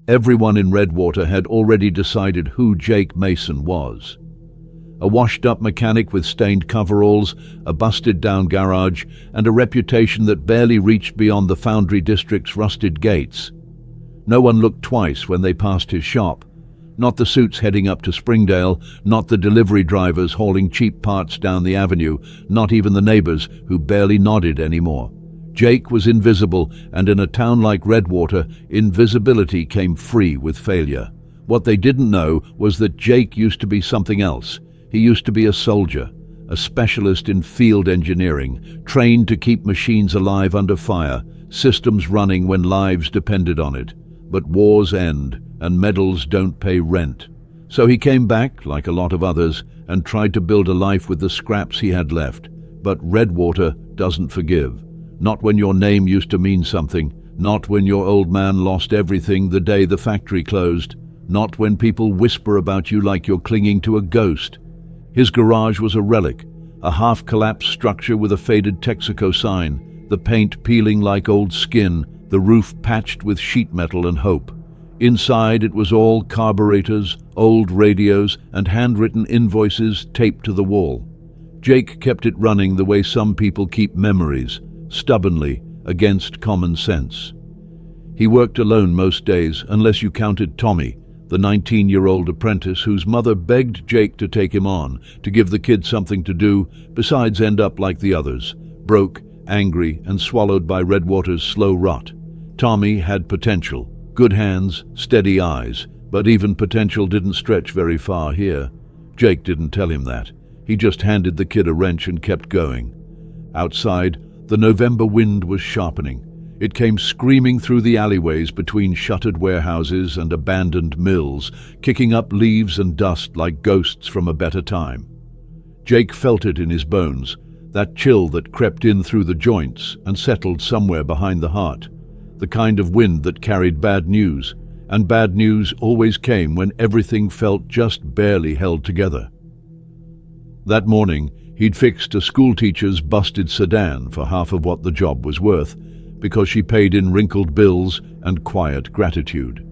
Everyone in Redwater had already decided who Jake Mason was. A washed-up mechanic with stained coveralls, a busted-down garage, and a reputation that barely reached beyond the Foundry District's rusted gates. No one looked twice when they passed his shop. Not the suits heading up to Springdale, not the delivery drivers hauling cheap parts down the avenue, not even the neighbors who barely nodded anymore. Jake was invisible, and in a town like Redwater, invisibility came free with failure. What they didn't know was that Jake used to be something else. He used to be a soldier, a specialist in field engineering, trained to keep machines alive under fire, systems running when lives depended on it. But wars end, and medals don't pay rent. So he came back, like a lot of others, and tried to build a life with the scraps he had left. But Redwater doesn't forgive. Not when your name used to mean something, not when your old man lost everything the day the factory closed, not when people whisper about you like you're clinging to a ghost. His garage was a relic, a half-collapsed structure with a faded Texaco sign, the paint peeling like old skin, the roof patched with sheet metal and hope. Inside it was all carburetors, old radios, and handwritten invoices taped to the wall. Jake kept it running the way some people keep memories, stubbornly, against common sense. He worked alone most days, unless you counted Tommy, the 19-year-old apprentice whose mother begged Jake to take him on, to give the kid something to do, besides end up like the others, broke, angry, and swallowed by Redwater's slow rot. Tommy had potential, good hands, steady eyes, but even potential didn't stretch very far here. Jake didn't tell him that. He just handed the kid a wrench and kept going. Outside, the November wind was sharpening. It came screaming through the alleyways between shuttered warehouses and abandoned mills, kicking up leaves and dust like ghosts from a better time. Jake felt it in his bones, that chill that crept in through the joints and settled somewhere behind the heart, the kind of wind that carried bad news, and bad news always came when everything felt just barely held together. That morning, he'd fixed a schoolteacher's busted sedan for half of what the job was worth, because she paid in wrinkled bills and quiet gratitude.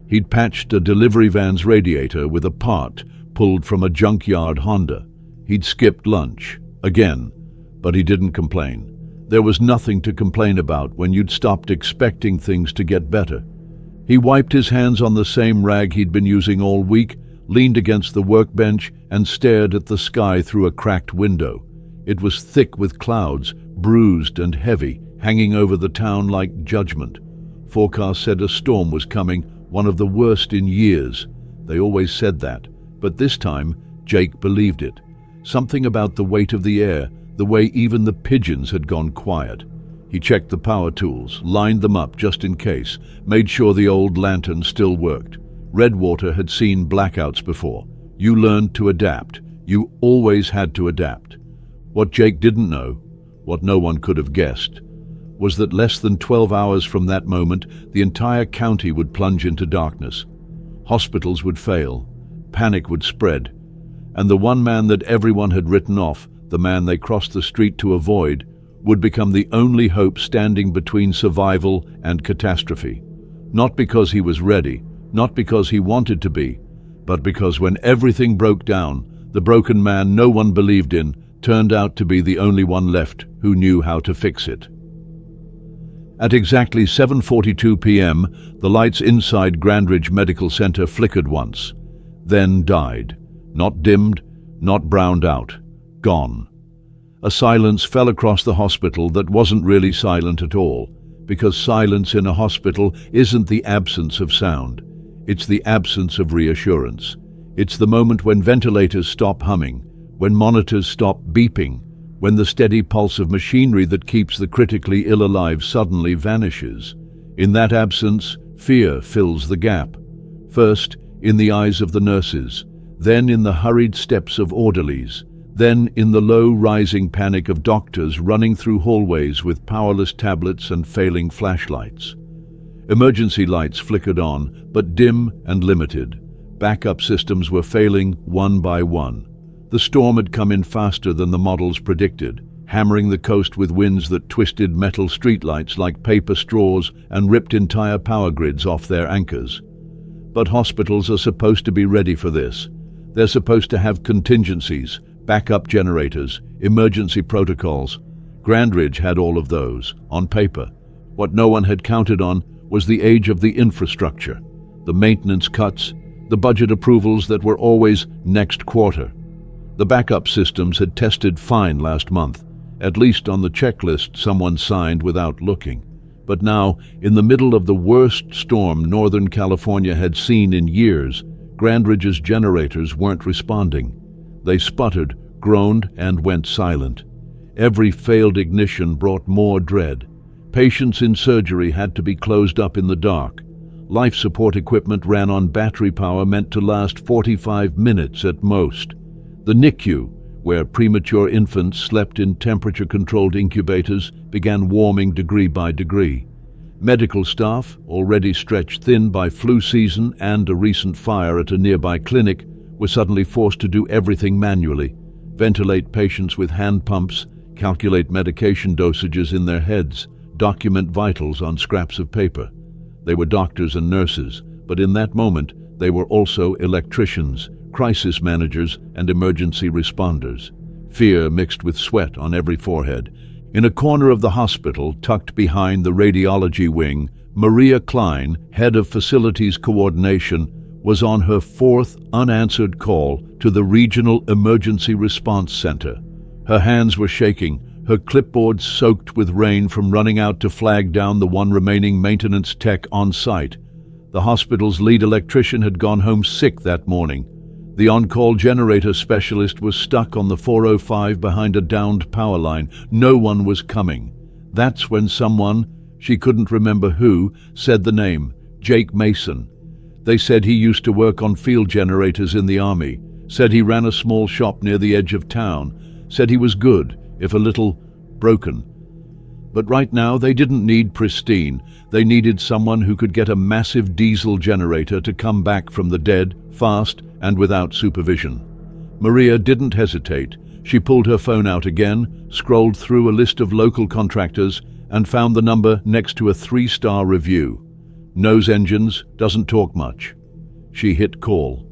He'd patched a delivery van's radiator with a part pulled from a junkyard Honda. He'd skipped lunch, again, but he didn't complain. There was nothing to complain about when you'd stopped expecting things to get better. He wiped his hands on the same rag he'd been using all week, leaned against the workbench, and stared at the sky through a cracked window. It was thick with clouds, bruised and heavy, hanging over the town like judgment. Forecast said a storm was coming, one of the worst in years. They always said that, but this time Jake believed it. Something about the weight of the air, the way even the pigeons had gone quiet. He checked the power tools, lined them up just in case, made sure the old lantern still worked. Redwater had seen blackouts before. You learned to adapt. You always had to adapt. What Jake didn't know, what no one could have guessed, was that less than 12 hours from that moment, the entire county would plunge into darkness. Hospitals would fail, panic would spread, and the one man that everyone had written off, the man they crossed the street to avoid, would become the only hope standing between survival and catastrophe. Not because he was ready, not because he wanted to be, but because when everything broke down, the broken man no one believed in turned out to be the only one left who knew how to fix it. At exactly 7:42 p.m., the lights inside Grandridge Medical Center flickered once, then died. Not dimmed, not browned out. Gone. A silence fell across the hospital that wasn't really silent at all, because silence in a hospital isn't the absence of sound. It's the absence of reassurance. It's the moment when ventilators stop humming, when monitors stop beeping, when the steady pulse of machinery that keeps the critically ill alive suddenly vanishes. In that absence, fear fills the gap. First, in the eyes of the nurses, then in the hurried steps of orderlies, then in the low rising panic of doctors running through hallways with powerless tablets and failing flashlights. Emergency lights flickered on, but dim and limited. Backup systems were failing one by one. The storm had come in faster than the models predicted, hammering the coast with winds that twisted metal streetlights like paper straws and ripped entire power grids off their anchors. But hospitals are supposed to be ready for this. They're supposed to have contingencies, backup generators, emergency protocols. Grandridge had all of those, on paper. What no one had counted on was the age of the infrastructure, the maintenance cuts, the budget approvals that were always next quarter. The backup systems had tested fine last month, at least on the checklist someone signed without looking. But now, in the middle of the worst storm Northern California had seen in years, Grandridge's generators weren't responding. They sputtered, groaned, and went silent. Every failed ignition brought more dread. Patients in surgery had to be closed up in the dark. Life support equipment ran on battery power meant to last 45 minutes at most. The NICU, where premature infants slept in temperature-controlled incubators, began warming degree by degree. Medical staff, already stretched thin by flu season and a recent fire at a nearby clinic, were suddenly forced to do everything manually: ventilate patients with hand pumps, calculate medication dosages in their heads, document vitals on scraps of paper. They were doctors and nurses, but in that moment they were also electricians, crisis managers, and emergency responders. Fear mixed with sweat on every forehead. In a corner of the hospital, tucked behind the radiology wing, Maria Klein, head of facilities coordination, was on her fourth unanswered call to the Regional Emergency Response Center. Her hands were shaking, her clipboard soaked with rain from running out to flag down the one remaining maintenance tech on site. The hospital's lead electrician had gone home sick that morning. The on-call generator specialist was stuck on the 405 behind a downed power line. No one was coming. That's when someone, she couldn't remember who, said the name, Jake Mason. They said he used to work on field generators in the Army, said he ran a small shop near the edge of town, said he was good, if a little broken. But right now they didn't need pristine. They needed someone who could get a massive diesel generator to come back from the dead, fast and without supervision. Maria didn't hesitate. She pulled her phone out again, scrolled through a list of local contractors, and found the number next to a 3-star review. Knows engines, doesn't talk much. She hit call.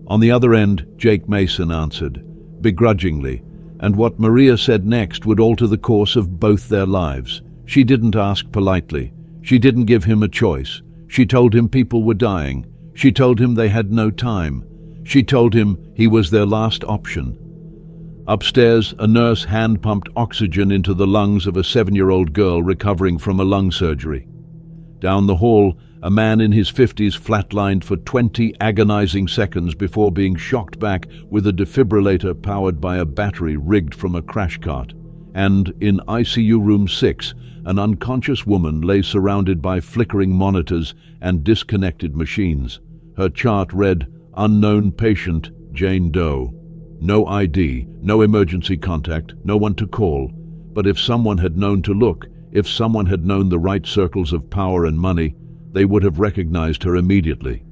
On the other end, Jake Mason answered, begrudgingly, and what Maria said next would alter the course of both their lives. She didn't ask politely. She didn't give him a choice. She told him people were dying. She told him they had no time. She told him he was their last option. Upstairs, a nurse hand-pumped oxygen into the lungs of a 7-year-old girl recovering from a lung surgery. Down the hall, a man in his 50s flatlined for 20 agonizing seconds before being shocked back with a defibrillator powered by a battery rigged from a crash cart. And in ICU room 6, an unconscious woman lay surrounded by flickering monitors and disconnected machines. Her chart read, "Unknown patient, Jane Doe." No ID, no emergency contact, no one to call. But if someone had known to look, if someone had known the right circles of power and money, they would have recognized her immediately.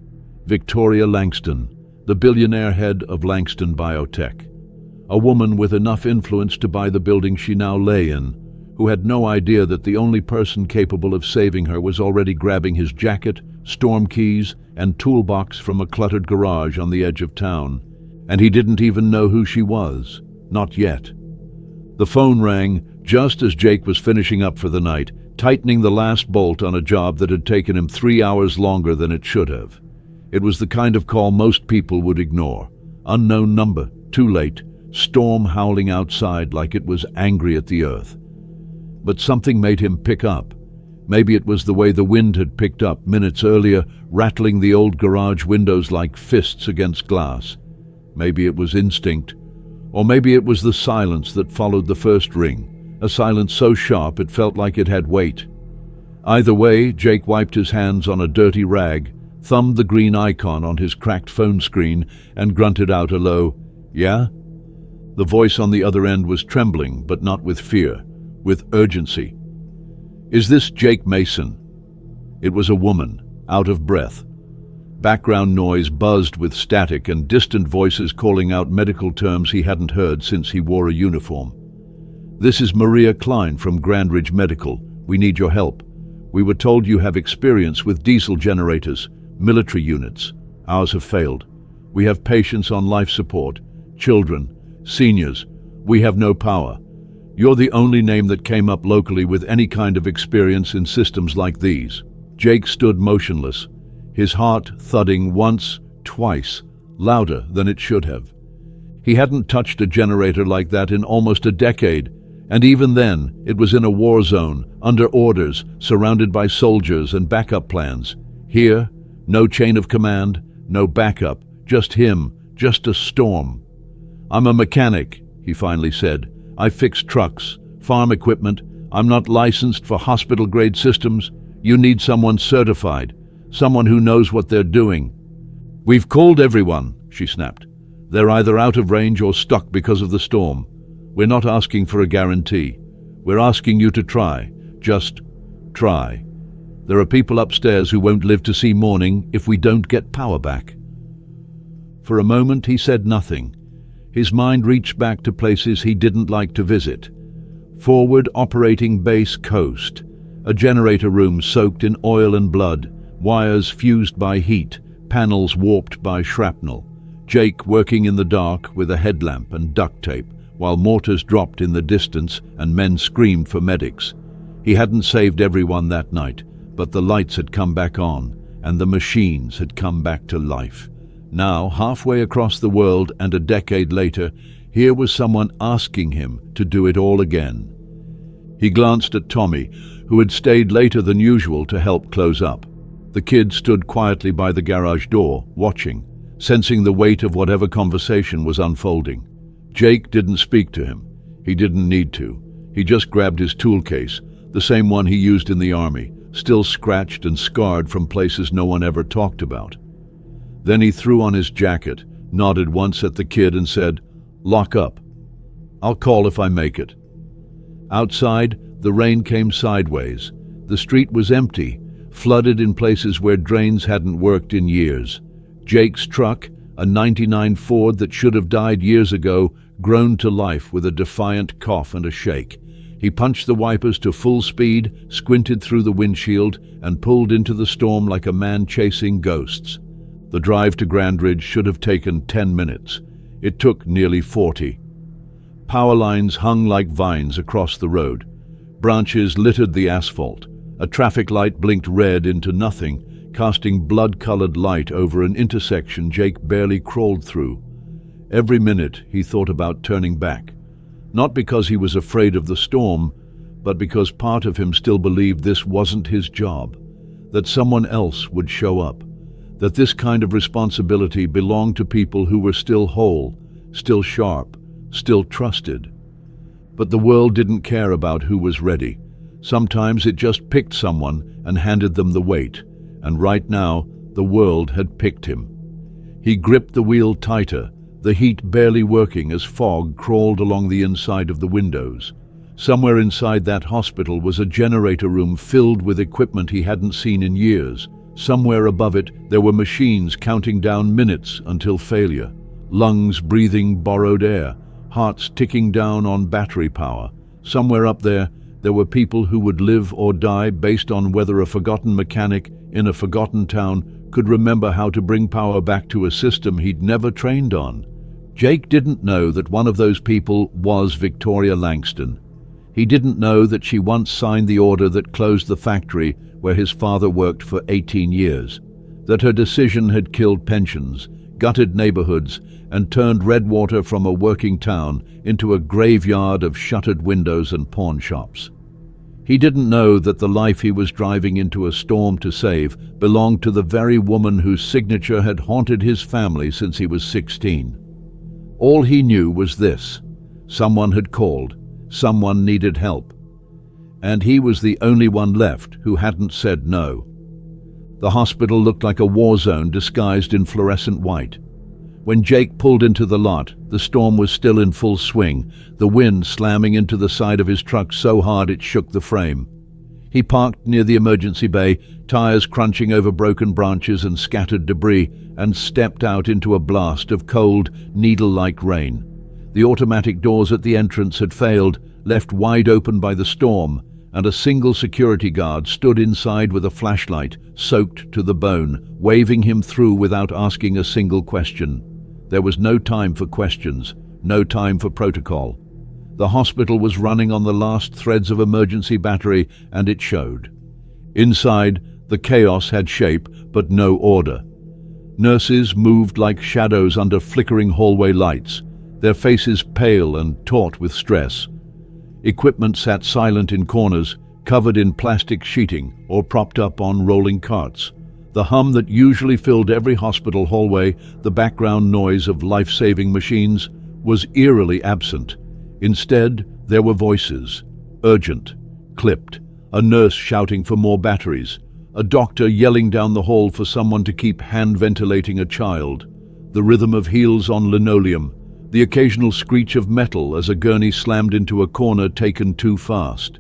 Victoria Langston, the billionaire head of Langston Biotech. A woman with enough influence to buy the building she now lay in, who had no idea that the only person capable of saving her was already grabbing his jacket, storm keys, and toolbox from a cluttered garage on the edge of town. And he didn't even know who she was. Not yet. The phone rang just as Jake was finishing up for the night, tightening the last bolt on a job that had taken him 3 hours longer than it should have. It was the kind of call most people would ignore. Unknown number, too late, storm howling outside like it was angry at the earth. But something made him pick up. Maybe it was the way the wind had picked up minutes earlier, rattling the old garage windows like fists against glass. Maybe it was instinct, or maybe it was the silence that followed the first ring. A silence so sharp it felt like it had weight. Either way, Jake wiped his hands on a dirty rag, thumbed the green icon on his cracked phone screen, and grunted out a low, "Yeah?" The voice on the other end was trembling, but not with fear, with urgency. "Is this Jake Mason?" It was a woman, out of breath. Background noise buzzed with static and distant voices calling out medical terms he hadn't heard since he wore a uniform. "This is Maria Klein from Grandridge Medical. We need your help. We were told you have experience with diesel generators, military units. Ours have failed. We have patients on life support, children, seniors. We have no power. You're the only name that came up locally with any kind of experience in systems like these." Jake stood motionless, his heart thudding once, twice, louder than it should have. He hadn't touched a generator like that in almost a decade, and even then, it was in a war zone, under orders, surrounded by soldiers and backup plans. Here, no chain of command, no backup, just him, just a storm. "I'm a mechanic," he finally said. "I fix trucks, farm equipment. I'm not licensed for hospital-grade systems. You need someone certified, someone who knows what they're doing." "We've called everyone," she snapped. "They're either out of range or stuck because of the storm. We're not asking for a guarantee. We're asking you to try. Just try. There are people upstairs who won't live to see morning if we don't get power back." For a moment he said nothing. His mind reached back to places he didn't like to visit. Forward Operating Base Coast, a generator room soaked in oil and blood, wires fused by heat, panels warped by shrapnel. Jake working in the dark with a headlamp and duct tape, while mortars dropped in the distance and men screamed for medics. He hadn't saved everyone that night, but the lights had come back on, and the machines had come back to life. Now, halfway across the world and a decade later, here was someone asking him to do it all again. He glanced at Tommy, who had stayed later than usual to help close up. The kid stood quietly by the garage door, watching, sensing the weight of whatever conversation was unfolding. Jake didn't speak to him. He didn't need to. He just grabbed his tool case, the same one he used in the army, still scratched and scarred from places no one ever talked about. Then he threw on his jacket, nodded once at the kid and said, "Lock up. I'll call if I make it." Outside, the rain came sideways. The street was empty, flooded in places where drains hadn't worked in years. Jake's truck, a '99 Ford that should have died years ago, groaned to life with a defiant cough and a shake. He punched the wipers to full speed, squinted through the windshield, and pulled into the storm like a man chasing ghosts. The drive to Grandridge should have taken 10 minutes. It took nearly 40. Power lines hung like vines across the road. Branches littered the asphalt. A traffic light blinked red into nothing, casting blood-colored light over an intersection Jake barely crawled through. Every minute he thought about turning back. Not because he was afraid of the storm, but because part of him still believed this wasn't his job, that someone else would show up, that this kind of responsibility belonged to people who were still whole, still sharp, still trusted. But the world didn't care about who was ready. Sometimes it just picked someone and handed them the weight, and right now the world had picked him. He gripped the wheel tighter, the heat barely working as fog crawled along the inside of the windows. Somewhere inside that hospital was a generator room filled with equipment he hadn't seen in years. Somewhere above it there were machines counting down minutes until failure, lungs breathing borrowed air, hearts ticking down on battery power. Somewhere up there were people who would live or die based on whether a forgotten mechanic in a forgotten town could remember how to bring power back to a system he'd never trained on. Jake didn't know that one of those people was Victoria Langston. He didn't know that she once signed the order that closed the factory where his father worked for 18 years, that her decision had killed pensions, gutted neighborhoods, and turned Redwater from a working town into a graveyard of shuttered windows and pawn shops. He didn't know that the life he was driving into a storm to save belonged to the very woman whose signature had haunted his family since he was 16. All he knew was this: someone had called, someone needed help, and he was the only one left who hadn't said no. The hospital looked like a war zone disguised in fluorescent white. When Jake pulled into the lot, the storm was still in full swing, the wind slamming into the side of his truck so hard it shook the frame. He parked near the emergency bay, tires crunching over broken branches and scattered debris, and stepped out into a blast of cold, needle-like rain. The automatic doors at the entrance had failed, left wide open by the storm, and a single security guard stood inside with a flashlight, soaked to the bone, waving him through without asking a single question. There was no time for questions, no time for protocol. The hospital was running on the last threads of emergency battery, and it showed. Inside, the chaos had shape, but no order. Nurses moved like shadows under flickering hallway lights, their faces pale and taut with stress. Equipment sat silent in corners, covered in plastic sheeting or propped up on rolling carts. The hum that usually filled every hospital hallway, the background noise of life-saving machines, was eerily absent. Instead, there were voices, urgent, clipped, a nurse shouting for more batteries, a doctor yelling down the hall for someone to keep hand-ventilating a child, the rhythm of heels on linoleum, the occasional screech of metal as a gurney slammed into a corner taken too fast.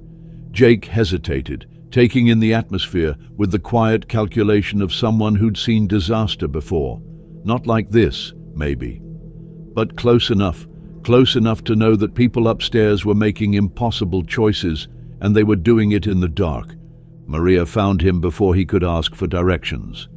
Jake hesitated, taking in the atmosphere with the quiet calculation of someone who'd seen disaster before. Not like this, maybe, but close enough to know that people upstairs were making impossible choices, and they were doing it in the dark. Maria found him before he could ask for directions.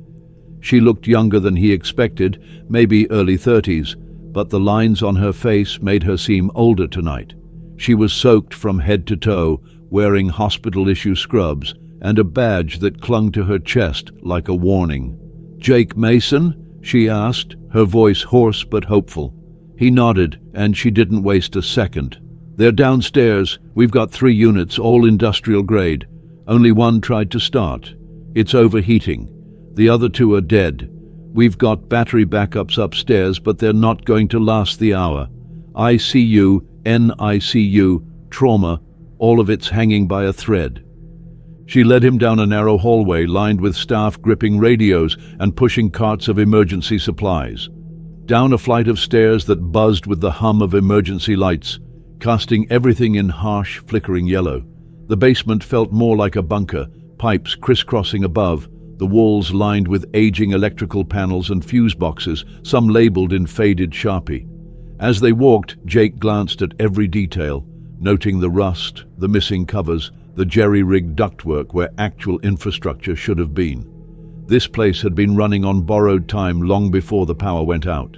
She looked younger than he expected, maybe early 30s, but the lines on her face made her seem older tonight. She was soaked from head to toe, wearing hospital-issue scrubs, and a badge that clung to her chest like a warning. "Jake Mason?" she asked, her voice hoarse but hopeful. He nodded, and she didn't waste a second. "They're downstairs. We've got 3 units, all industrial grade. Only one tried to start. It's overheating. The other 2 are dead. We've got battery backups upstairs, but they're not going to last the hour. ICU, NICU, trauma, all of it's hanging by a thread." She led him down a narrow hallway lined with staff gripping radios and pushing carts of emergency supplies. Down a flight of stairs that buzzed with the hum of emergency lights, casting everything in harsh, flickering yellow. The basement felt more like a bunker, pipes crisscrossing above, the walls lined with aging electrical panels and fuse boxes, some labeled in faded Sharpie. As they walked, Jake glanced at every detail, noting the rust, the missing covers, the jerry-rigged ductwork where actual infrastructure should have been. This place had been running on borrowed time long before the power went out.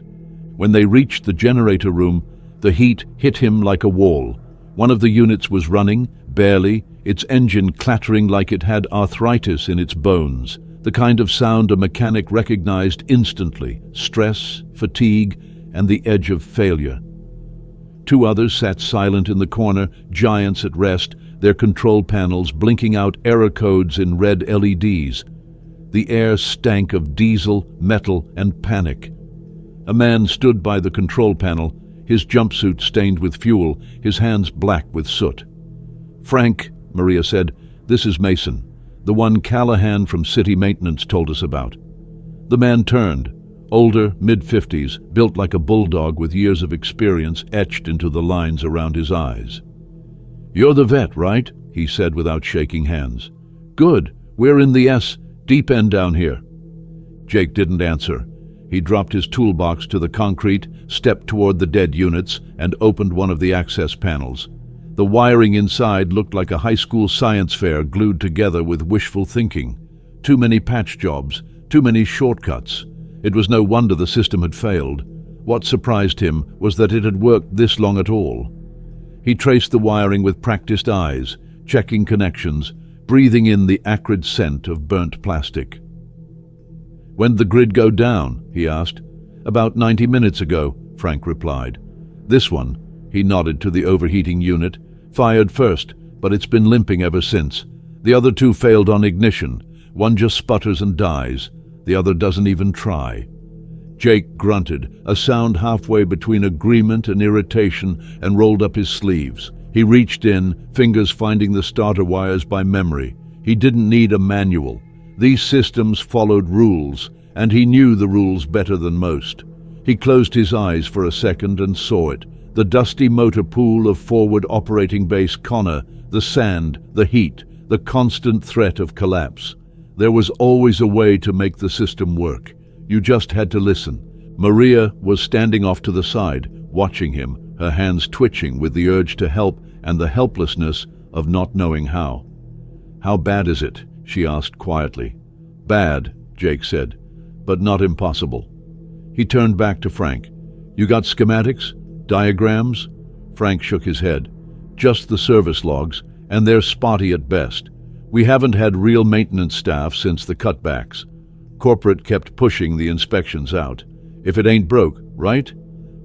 When they reached the generator room, the heat hit him like a wall. One of the units was running, barely, its engine clattering like it had arthritis in its bones, the kind of sound a mechanic recognized instantly: stress, fatigue, and the edge of failure. 2 others sat silent in the corner, giants at rest, their control panels blinking out error codes in red LEDs. The air stank of diesel, metal, and panic. A man stood by the control panel, his jumpsuit stained with fuel, his hands black with soot. "Frank," Maria said, "this is Mason, the one Callahan from City Maintenance told us about." The man turned, older, mid-50s, built like a bulldog with years of experience etched into the lines around his eyes. "You're the vet, right?" he said without shaking hands. "Good. We're in the deep end down here." Jake didn't answer. He dropped his toolbox to the concrete, stepped toward the dead units, and opened one of the access panels. The wiring inside looked like a high school science fair glued together with wishful thinking. Too many patch jobs, too many shortcuts. It was no wonder the system had failed. What surprised him was that it had worked this long at all. He traced the wiring with practiced eyes, checking connections, breathing in the acrid scent of burnt plastic. "When'd the grid go down?" he asked. "About 90 minutes ago," Frank replied. "This one," he nodded to the overheating unit, "fired first, but it's been limping ever since. The other 2 failed on ignition. One just sputters and dies. The other doesn't even try." Jake grunted, a sound halfway between agreement and irritation, and rolled up his sleeves. He reached in, fingers finding the starter wires by memory. He didn't need a manual. These systems followed rules, and he knew the rules better than most. He closed his eyes for a second and saw it. The dusty motor pool of forward operating base Connor, the sand, the heat, the constant threat of collapse. There was always a way to make the system work. You just had to listen. Maria was standing off to the side, watching him, her hands twitching with the urge to help and the helplessness of not knowing how. "How bad is it?" she asked quietly. "Bad," Jake said, "but not impossible." He turned back to Frank. "You got schematics? Diagrams?" Frank shook his head. "Just the service logs, and they're spotty at best. We haven't had real maintenance staff since the cutbacks. Corporate kept pushing the inspections out. If it ain't broke, right?"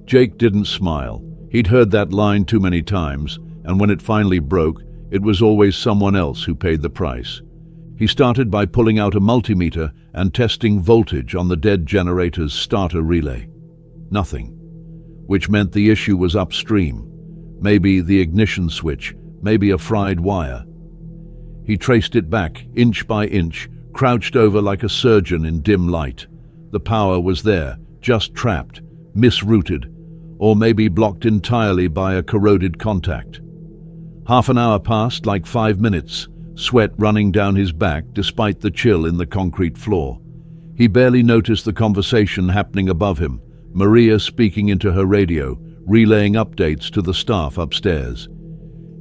Jake didn't smile. He'd heard that line too many times, and when it finally broke, it was always someone else who paid the price. He started by pulling out a multimeter and testing voltage on the dead generator's starter relay. Nothing. Which meant the issue was upstream. Maybe the ignition switch, maybe a fried wire. He traced it back, inch by inch, crouched over like a surgeon in dim light. The power was there, just trapped, misrouted, or maybe blocked entirely by a corroded contact. Half an hour passed like 5 minutes, sweat running down his back despite the chill in the concrete floor. He barely noticed the conversation happening above him, Maria speaking into her radio, relaying updates to the staff upstairs.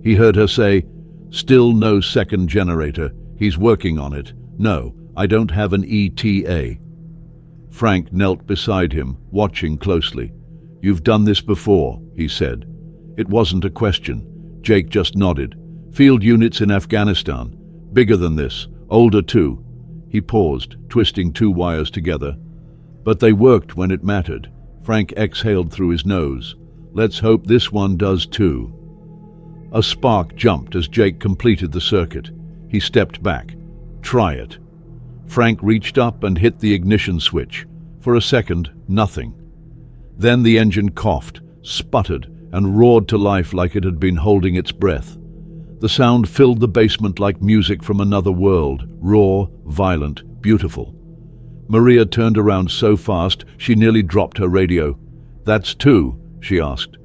He heard her say, "Still no second generator. He's working on it. No, I don't have an ETA." Frank knelt beside him, watching closely. "You've done this before," he said. It wasn't a question. Jake just nodded. "Field units in Afghanistan. Bigger than this. Older too." He paused, twisting 2 wires together. "But they worked when it mattered." Frank exhaled through his nose. "Let's hope this one does too." A spark jumped as Jake completed the circuit. He stepped back. "Try it." Frank reached up and hit the ignition switch. For a second, nothing. Then the engine coughed, sputtered, and roared to life like it had been holding its breath. The sound filled the basement like music from another world, raw, violent, beautiful. Maria turned around so fast she nearly dropped her radio. "That's 2, she asked.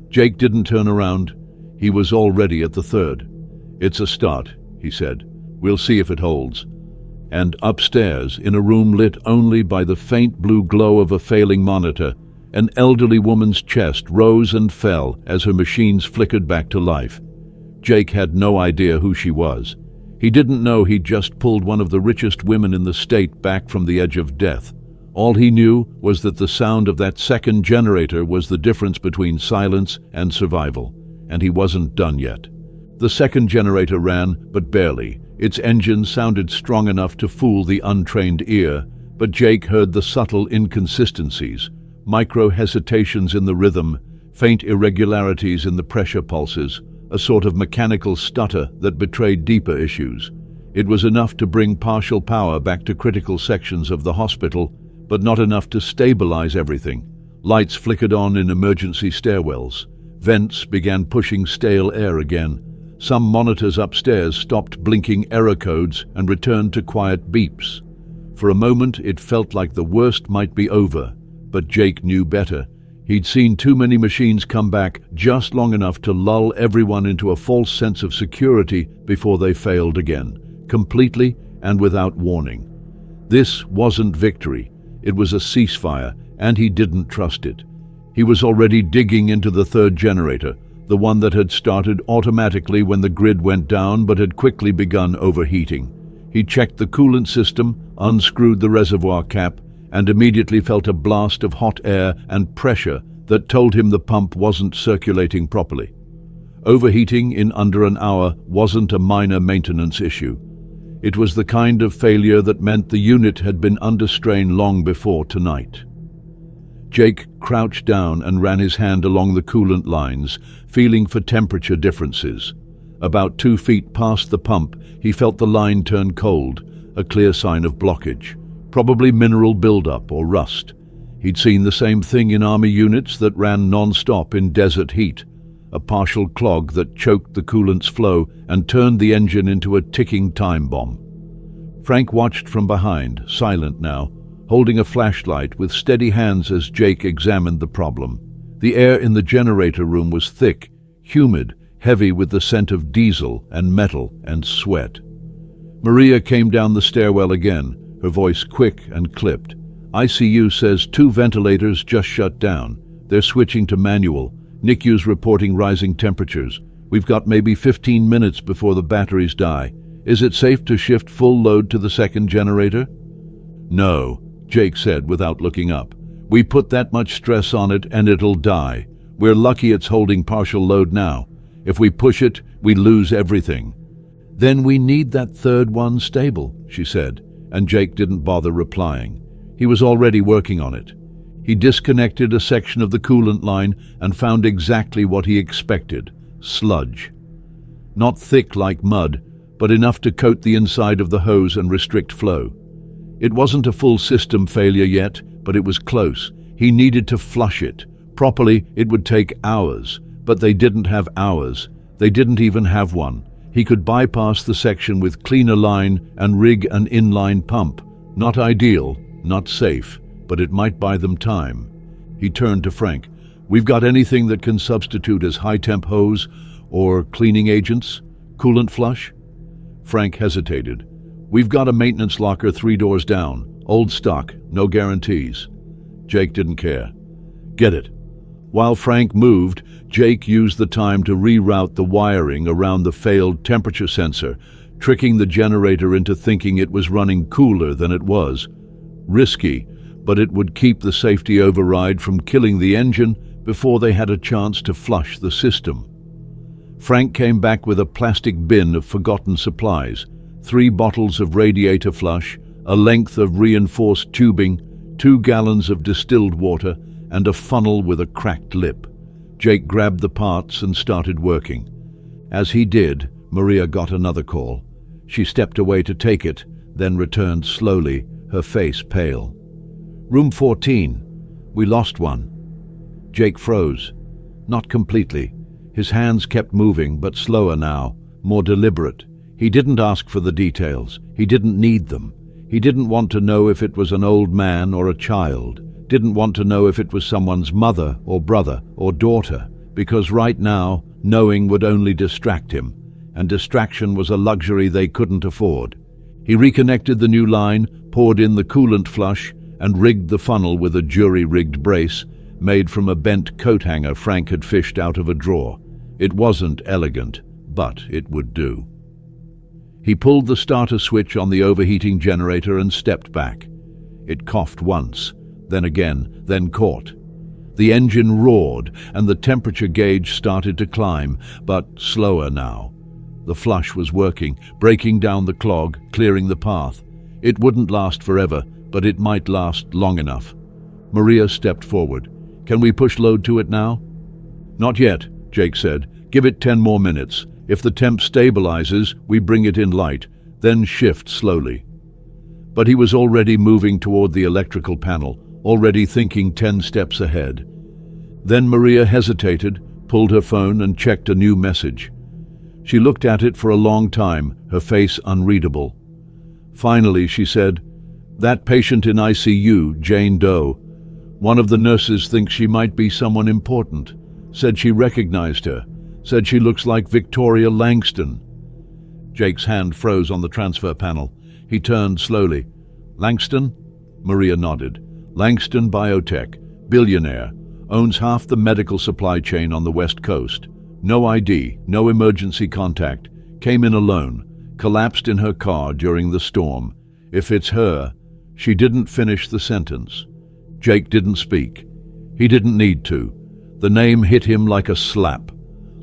Jake didn't turn around. He was already at the 3rd. "It's a start," he said. "We'll see if it holds." And upstairs, in a room lit only by the faint blue glow of a failing monitor, an elderly woman's chest rose and fell as her machines flickered back to life. Jake had no idea who she was. He didn't know he'd just pulled one of the richest women in the state back from the edge of death. All he knew was that the sound of that second generator was the difference between silence and survival, and he wasn't done yet. The second generator ran, but barely. Its engine sounded strong enough to fool the untrained ear, but Jake heard the subtle inconsistencies, micro-hesitations in the rhythm, faint irregularities in the pressure pulses, a sort of mechanical stutter that betrayed deeper issues. It was enough to bring partial power back to critical sections of the hospital, but not enough to stabilize everything. Lights flickered on in emergency stairwells. Vents began pushing stale air again. Some monitors upstairs stopped blinking error codes and returned to quiet beeps. For a moment, it felt like the worst might be over, but Jake knew better. He'd seen too many machines come back just long enough to lull everyone into a false sense of security before they failed again, completely and without warning. This wasn't victory. It was a ceasefire, and he didn't trust it. He was already digging into the 3rd generator, the one that had started automatically when the grid went down but had quickly begun overheating. He checked the coolant system, unscrewed the reservoir cap, and immediately felt a blast of hot air and pressure that told him the pump wasn't circulating properly. Overheating in under an hour wasn't a minor maintenance issue. It was the kind of failure that meant the unit had been under strain long before tonight. Jake crouched down and ran his hand along the coolant lines, feeling for temperature differences. About 2 feet past the pump, he felt the line turn cold, a clear sign of blockage. Probably mineral buildup or rust. He'd seen the same thing in army units that ran non-stop in desert heat, a partial clog that choked the coolant's flow and turned the engine into a ticking time bomb. Frank watched from behind, silent now, holding a flashlight with steady hands as Jake examined the problem. The air in the generator room was thick, humid, heavy with the scent of diesel and metal and sweat. Maria came down the stairwell again, her voice quick and clipped. "ICU says 2 ventilators just shut down. They're switching to manual. NICU's reporting rising temperatures. We've got maybe 15 minutes before the batteries die. Is it safe to shift full load to the second generator? No, Jake said without looking up. We put that much stress on it and it'll die. We're lucky it's holding partial load now. If we push it, we lose everything. Then we need that third one stable, she said, and Jake didn't bother replying. He was already working on it. He disconnected a section of the coolant line and found exactly what he expected: sludge. Not thick like mud, but enough to coat the inside of the hose and restrict flow. It wasn't a full system failure yet, but it was close. He needed to flush it. Properly, it would take hours, but they didn't have hours. They didn't even have one. He could bypass the section with cleaner line and rig an inline pump. Not ideal, not safe, but it might buy them time. He turned to Frank. We've got anything that can substitute as high-temp hose or cleaning agents? Coolant flush? Frank hesitated. We've got a maintenance locker 3 doors down. Old stock, no guarantees. Jake didn't care. Get it. While Frank moved, Jake used the time to reroute the wiring around the failed temperature sensor, tricking the generator into thinking it was running cooler than it was. Risky, but it would keep the safety override from killing the engine before they had a chance to flush the system. Frank came back with a plastic bin of forgotten supplies, 3 bottles of radiator flush, a length of reinforced tubing, 2 gallons of distilled water, and a funnel with a cracked lip. Jake grabbed the parts and started working. As he did, Maria got another call. She stepped away to take it, then returned slowly, her face pale. Room 14. We lost one. Jake froze. Not completely. His hands kept moving, but slower now, more deliberate. He didn't ask for the details. He didn't need them. He didn't want to know if it was an old man or a child. Didn't want to know if it was someone's mother or brother or daughter, because right now, knowing would only distract him, and distraction was a luxury they couldn't afford. He reconnected the new line, poured in the coolant flush, and rigged the funnel with a jury-rigged brace made from a bent coat hanger Frank had fished out of a drawer. It wasn't elegant, but it would do. He pulled the starter switch on the overheating generator and stepped back. It coughed once, then again, then caught. The engine roared, and the temperature gauge started to climb, but slower now. The flush was working, breaking down the clog, clearing the path. It wouldn't last forever, but it might last long enough. Maria stepped forward. Can we push load to it now? Not yet, Jake said. Give it 10 more minutes. If the temp stabilizes, we bring it in light, then shift slowly. But he was already moving toward the electrical panel, already thinking 10 steps ahead. Then Maria hesitated, pulled her phone and checked a new message. She looked at it for a long time, her face unreadable. Finally, she said, "That patient in ICU, Jane Doe. One of the nurses thinks she might be someone important. Said she recognized her. Said she looks like Victoria Langston." Jake's hand froze on the transfer panel. He turned slowly. "Langston?" Maria nodded. "Langston Biotech, Billionaire, owns half the medical supply chain on the West Coast. No ID, no emergency contact. Came in alone. Collapsed in her car during the storm. If it's her..." She didn't finish the sentence. Jake didn't speak. He didn't need to. The name hit him like a slap.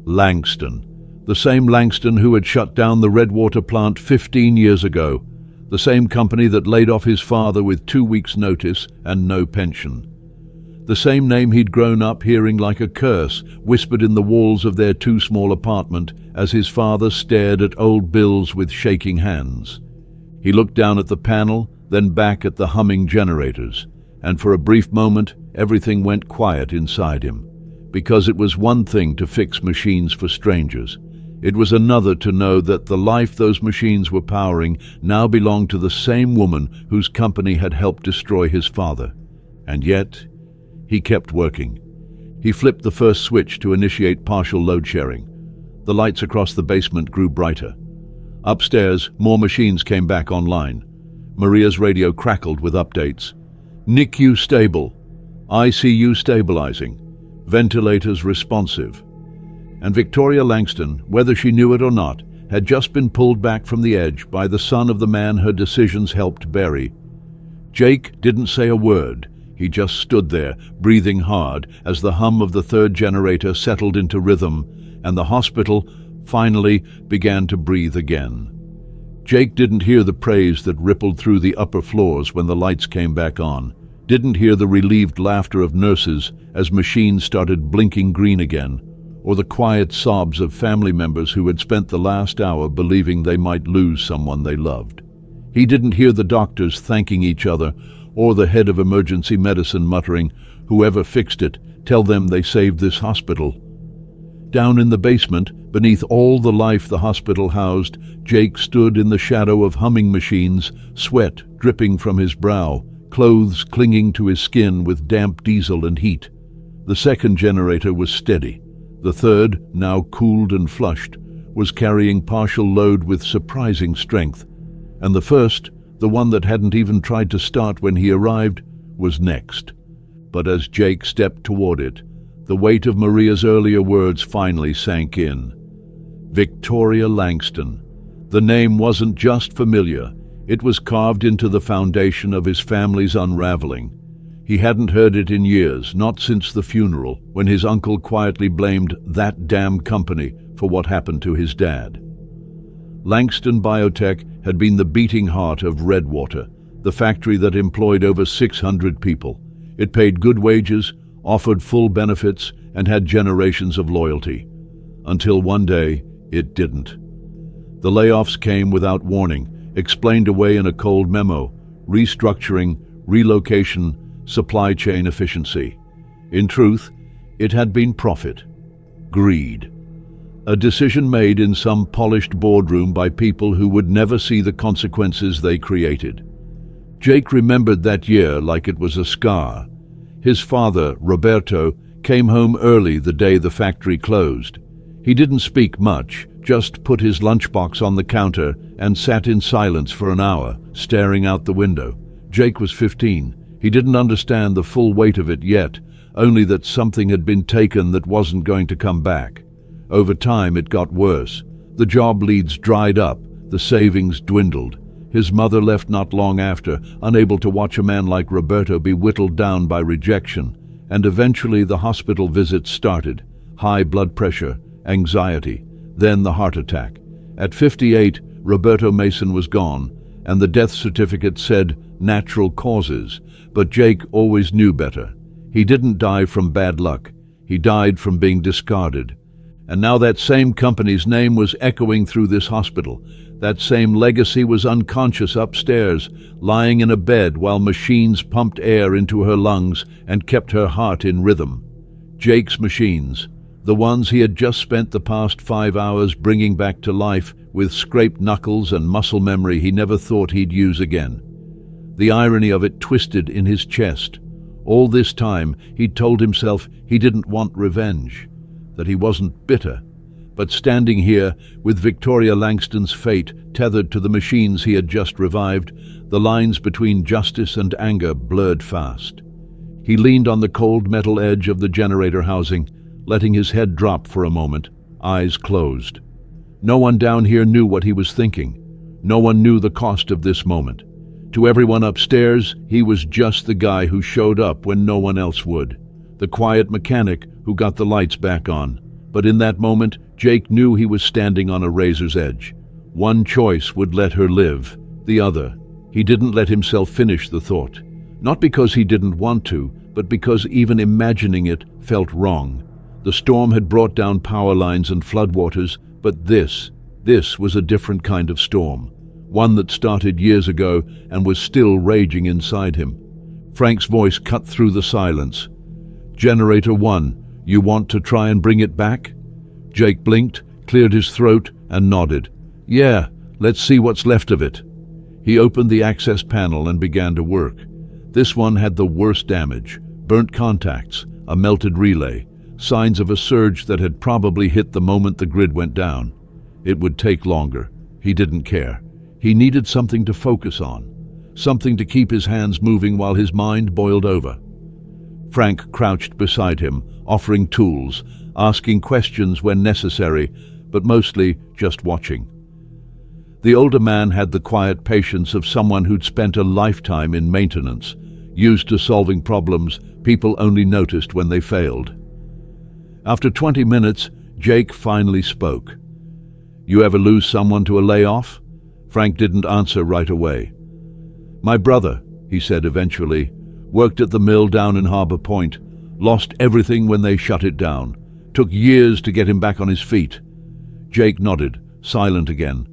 Langston. The same Langston who had shut down the Redwater plant 15 years ago. The same company that laid off his father with 2 weeks' notice and no pension. The same name he'd grown up hearing like a curse whispered in the walls of their too-small apartment as his father stared at old bills with shaking hands. He looked down at the panel, then back at the humming generators, and for a brief moment everything went quiet inside him. Because it was one thing to fix machines for strangers. It was another to know that the life those machines were powering now belonged to the same woman whose company had helped destroy his father. And yet, he kept working. He flipped the first switch to initiate partial load sharing. The lights across the basement grew brighter. Upstairs, more machines came back online. Maria's radio crackled with updates. "NICU stable. ICU stabilizing. ventilators responsive. And Victoria Langston, whether she knew it or not, had just been pulled back from the edge by the son of the man her decisions helped bury. Jake didn't say a word. He just stood there, breathing hard, as the hum of the third generator settled into rhythm, and the hospital finally began to breathe again. Jake didn't hear the praise that rippled through the upper floors when the lights came back on, didn't hear the relieved laughter of nurses as machines started blinking green again, or the quiet sobs of family members who had spent the last hour believing they might lose someone they loved. He didn't hear the doctors thanking each other, or the head of emergency medicine muttering, "Whoever fixed it, tell them they saved this hospital." Down in the basement, beneath all the life the hospital housed, Jake stood in the shadow of humming machines, sweat dripping from his brow, clothes clinging to his skin with damp diesel and heat. The second generator was steady. The third, now cooled and flushed, was carrying partial load with surprising strength. And the first, the one that hadn't even tried to start when he arrived, was next. But as Jake stepped toward it, the weight of Maria's earlier words finally sank in. Victoria Langston. The name wasn't just familiar, it was carved into the foundation of his family's unraveling. He hadn't heard it in years, not since the funeral, when his uncle quietly blamed that damn company for what happened to his dad. Langston Biotech had been the beating heart of Redwater, the factory that employed over 600 people. It paid good wages, offered full benefits, and had generations of loyalty. Until one day, it didn't. The layoffs came without warning, explained away in a cold memo: restructuring, relocation, supply chain efficiency. In truth, it had been profit. Greed. A decision made in some polished boardroom by people who would never see the consequences they created. Jake remembered that year like it was a scar. His father, Roberto, came home early the day the factory closed. He didn't speak much, just put his lunchbox on the counter and sat in silence for an hour, staring out the window. Jake was 15. He didn't understand the full weight of it yet, only that something had been taken that wasn't going to come back. Over time, it got worse. The job leads dried up, the savings dwindled. His mother left not long after, unable to watch a man like Roberto be whittled down by rejection, and eventually the hospital visits started. High blood pressure, anxiety, then the heart attack. At 58, Roberto Mason was gone, and the death certificate said natural causes, but Jake always knew better. He didn't die from bad luck. He died from being discarded. And now that same company's name was echoing through this hospital. That same legacy was unconscious upstairs, lying in a bed while machines pumped air into her lungs and kept her heart in rhythm. Jake's machines, the ones he had just spent the past 5 hours bringing back to life with scraped knuckles and muscle memory he never thought he'd use again. The irony of it twisted in his chest. All this time, he'd told himself he didn't want revenge, that he wasn't bitter. But standing here, with Victoria Langston's fate tethered to the machines he had just revived, the lines between justice and anger blurred fast. He leaned on the cold metal edge of the generator housing, letting his head drop for a moment, eyes closed. No one down here knew what he was thinking. No one knew the cost of this moment. To everyone upstairs, he was just the guy who showed up when no one else would, the quiet mechanic who got the lights back on. But in that moment, Jake knew he was standing on a razor's edge. One choice would let her live, the other. He didn't let himself finish the thought. Not because he didn't want to, but because even imagining it felt wrong. The storm had brought down power lines and floodwaters, but this was a different kind of storm. One that started years ago and was still raging inside him. Frank's voice cut through the silence. "Generator 1, you want to try and bring it back?" Jake blinked, cleared his throat, and nodded. "Yeah, let's see what's left of it." He opened the access panel and began to work. This one had the worst damage: burnt contacts, a melted relay, signs of a surge that had probably hit the moment the grid went down. It would take longer. He didn't care. He needed something to focus on, something to keep his hands moving while his mind boiled over. Frank crouched beside him, offering tools, asking questions when necessary, but mostly just watching. The older man had the quiet patience of someone who'd spent a lifetime in maintenance, used to solving problems people only noticed when they failed. After 20 minutes, Jake finally spoke. "You ever lose someone to a layoff?" Frank didn't answer right away. "My brother," he said eventually, "worked at the mill down in Harbor Point, lost everything when they shut it down. Took years to get him back on his feet." Jake nodded, silent again.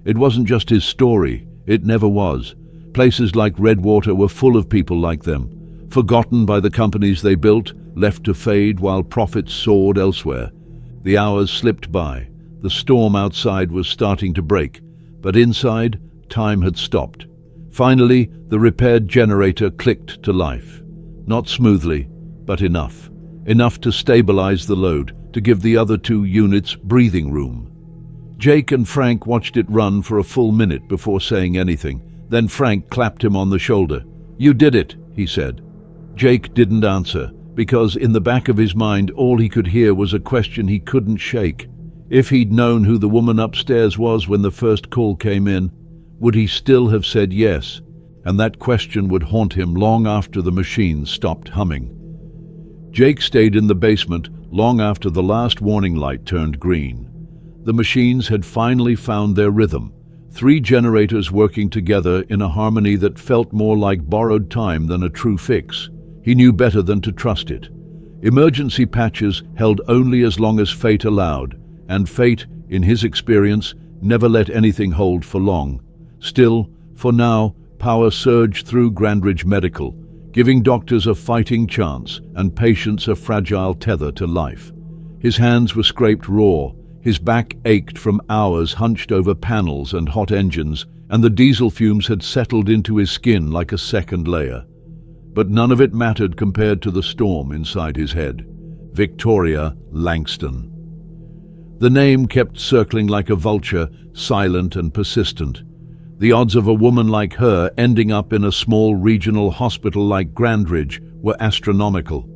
It wasn't just his story, it never was. Places like Redwater were full of people like them, forgotten by the companies they built, left to fade while profits soared elsewhere. The hours slipped by. The storm outside was starting to break, but inside, time had stopped. Finally, the repaired generator clicked to life. Not smoothly, but enough. Enough to stabilize the load, to give the other two units breathing room. Jake and Frank watched it run for a full minute before saying anything. Then Frank clapped him on the shoulder. "You did it," he said. Jake didn't answer, because in the back of his mind all he could hear was a question he couldn't shake. If he'd known who the woman upstairs was when the first call came in, would he still have said yes? And that question would haunt him long after the machine stopped humming. Jake stayed in the basement long after the last warning light turned green. The machines had finally found their rhythm. 3 generators working together in a harmony that felt more like borrowed time than a true fix. He knew better than to trust it. Emergency patches held only as long as fate allowed, and fate, in his experience, never let anything hold for long. Still, for now, power surged through Grandridge Medical, giving doctors a fighting chance and patients a fragile tether to life. His hands were scraped raw, his back ached from hours hunched over panels and hot engines, and the diesel fumes had settled into his skin like a second layer. But none of it mattered compared to the storm inside his head. Victoria Langston. The name kept circling like a vulture, silent and persistent. The odds of a woman like her ending up in a small regional hospital like Grandridge were astronomical.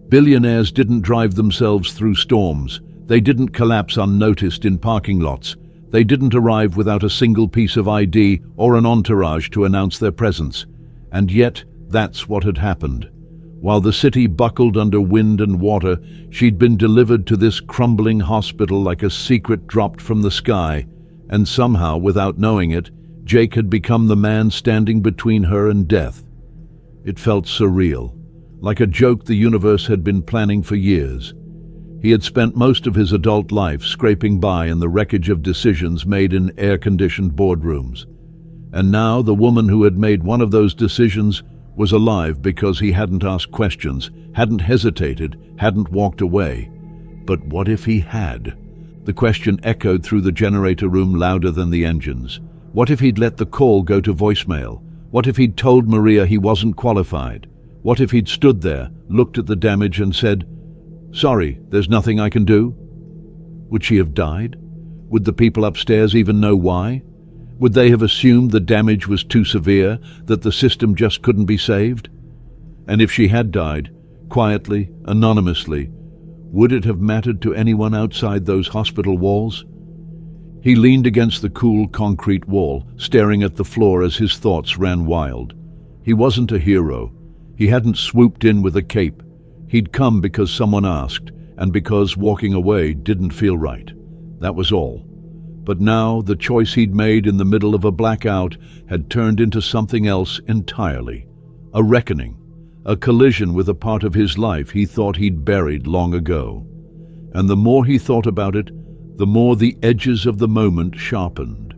Billionaires didn't drive themselves through storms. They didn't collapse unnoticed in parking lots. They didn't arrive without a single piece of ID or an entourage to announce their presence. And yet, that's what had happened. While the city buckled under wind and water, she'd been delivered to this crumbling hospital like a secret dropped from the sky, and somehow, without knowing it, Jake had become the man standing between her and death. It felt surreal, like a joke the universe had been planning for years. He had spent most of his adult life scraping by in the wreckage of decisions made in air-conditioned boardrooms. And now the woman who had made one of those decisions was alive because he hadn't asked questions, hadn't hesitated, hadn't walked away. But what if he had? The question echoed through the generator room louder than the engines. What if he'd let the call go to voicemail? What if he'd told Maria he wasn't qualified? What if he'd stood there, looked at the damage and said, "Sorry, there's nothing I can do"? Would she have died? Would the people upstairs even know why? Would they have assumed the damage was too severe, that the system just couldn't be saved? And if she had died, quietly, anonymously, would it have mattered to anyone outside those hospital walls? He leaned against the cool concrete wall, staring at the floor as his thoughts ran wild. He wasn't a hero. He hadn't swooped in with a cape. He'd come because someone asked, and because walking away didn't feel right. That was all. But now the choice he'd made in the middle of a blackout had turned into something else entirely. A reckoning, a collision with a part of his life he thought he'd buried long ago. And the more he thought about it, the more the edges of the moment sharpened.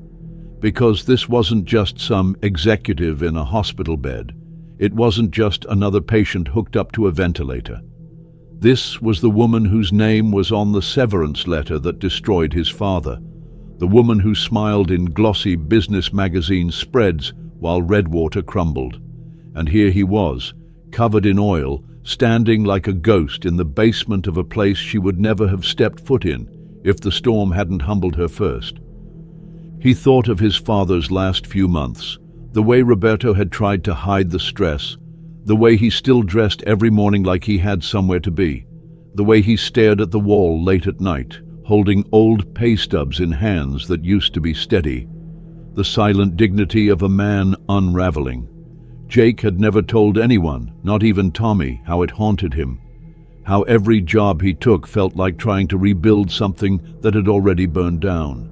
Because this wasn't just some executive in a hospital bed. It wasn't just another patient hooked up to a ventilator. This was the woman whose name was on the severance letter that destroyed his father. The woman who smiled in glossy business magazine spreads while Redwater crumbled. And here he was, covered in oil, standing like a ghost in the basement of a place she would never have stepped foot in if the storm hadn't humbled her first. He thought of his father's last few months, the way Roberto had tried to hide the stress, The way he still dressed every morning like he had somewhere to be. The way he stared at the wall late at night, holding old pay stubs in hands that used to be steady. The silent dignity of a man unraveling. Jake had never told anyone, not even Tommy, how it haunted him. How every job he took felt like trying to rebuild something that had already burned down.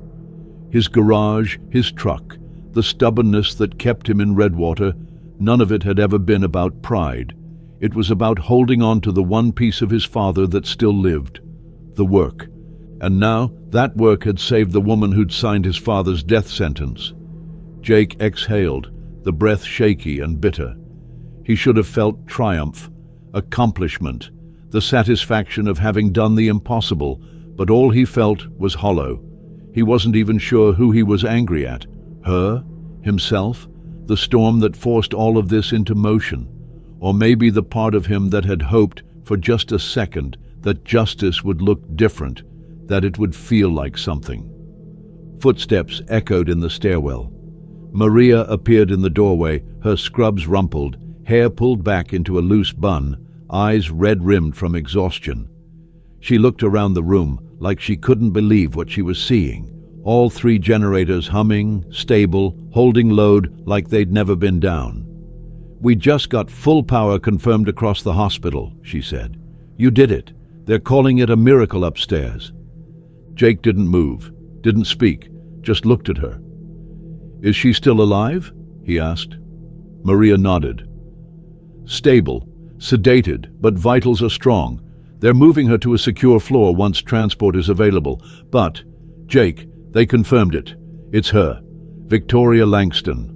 His garage, his truck, the stubbornness that kept him in Redwater, none of it had ever been about pride. It was about holding on to the one piece of his father that still lived, the work. And now that work had saved the woman who'd signed his father's death sentence. Jake exhaled, the breath shaky and bitter. He should have felt triumph, accomplishment, the satisfaction of having done the impossible, but all he felt was hollow. He wasn't even sure who he was angry at. Her? Himself? The storm that forced all of this into motion? Or maybe the part of him that had hoped for just a second that justice would look different, that it would feel like something. Footsteps echoed in the stairwell. Maria appeared in the doorway, her scrubs rumpled, hair pulled back into a loose bun, eyes red-rimmed from exhaustion. She looked around the room like she couldn't believe what she was seeing. All 3 generators humming, stable, holding load like they'd never been down. "We just got full power confirmed across the hospital," she said. "You did it. They're calling it a miracle upstairs." Jake didn't move, didn't speak, just looked at her. "Is she still alive?" he asked. Maria nodded. "Stable, sedated, but vitals are strong. They're moving her to a secure floor once transport is available. But, Jake, they confirmed it. It's her, Victoria Langston."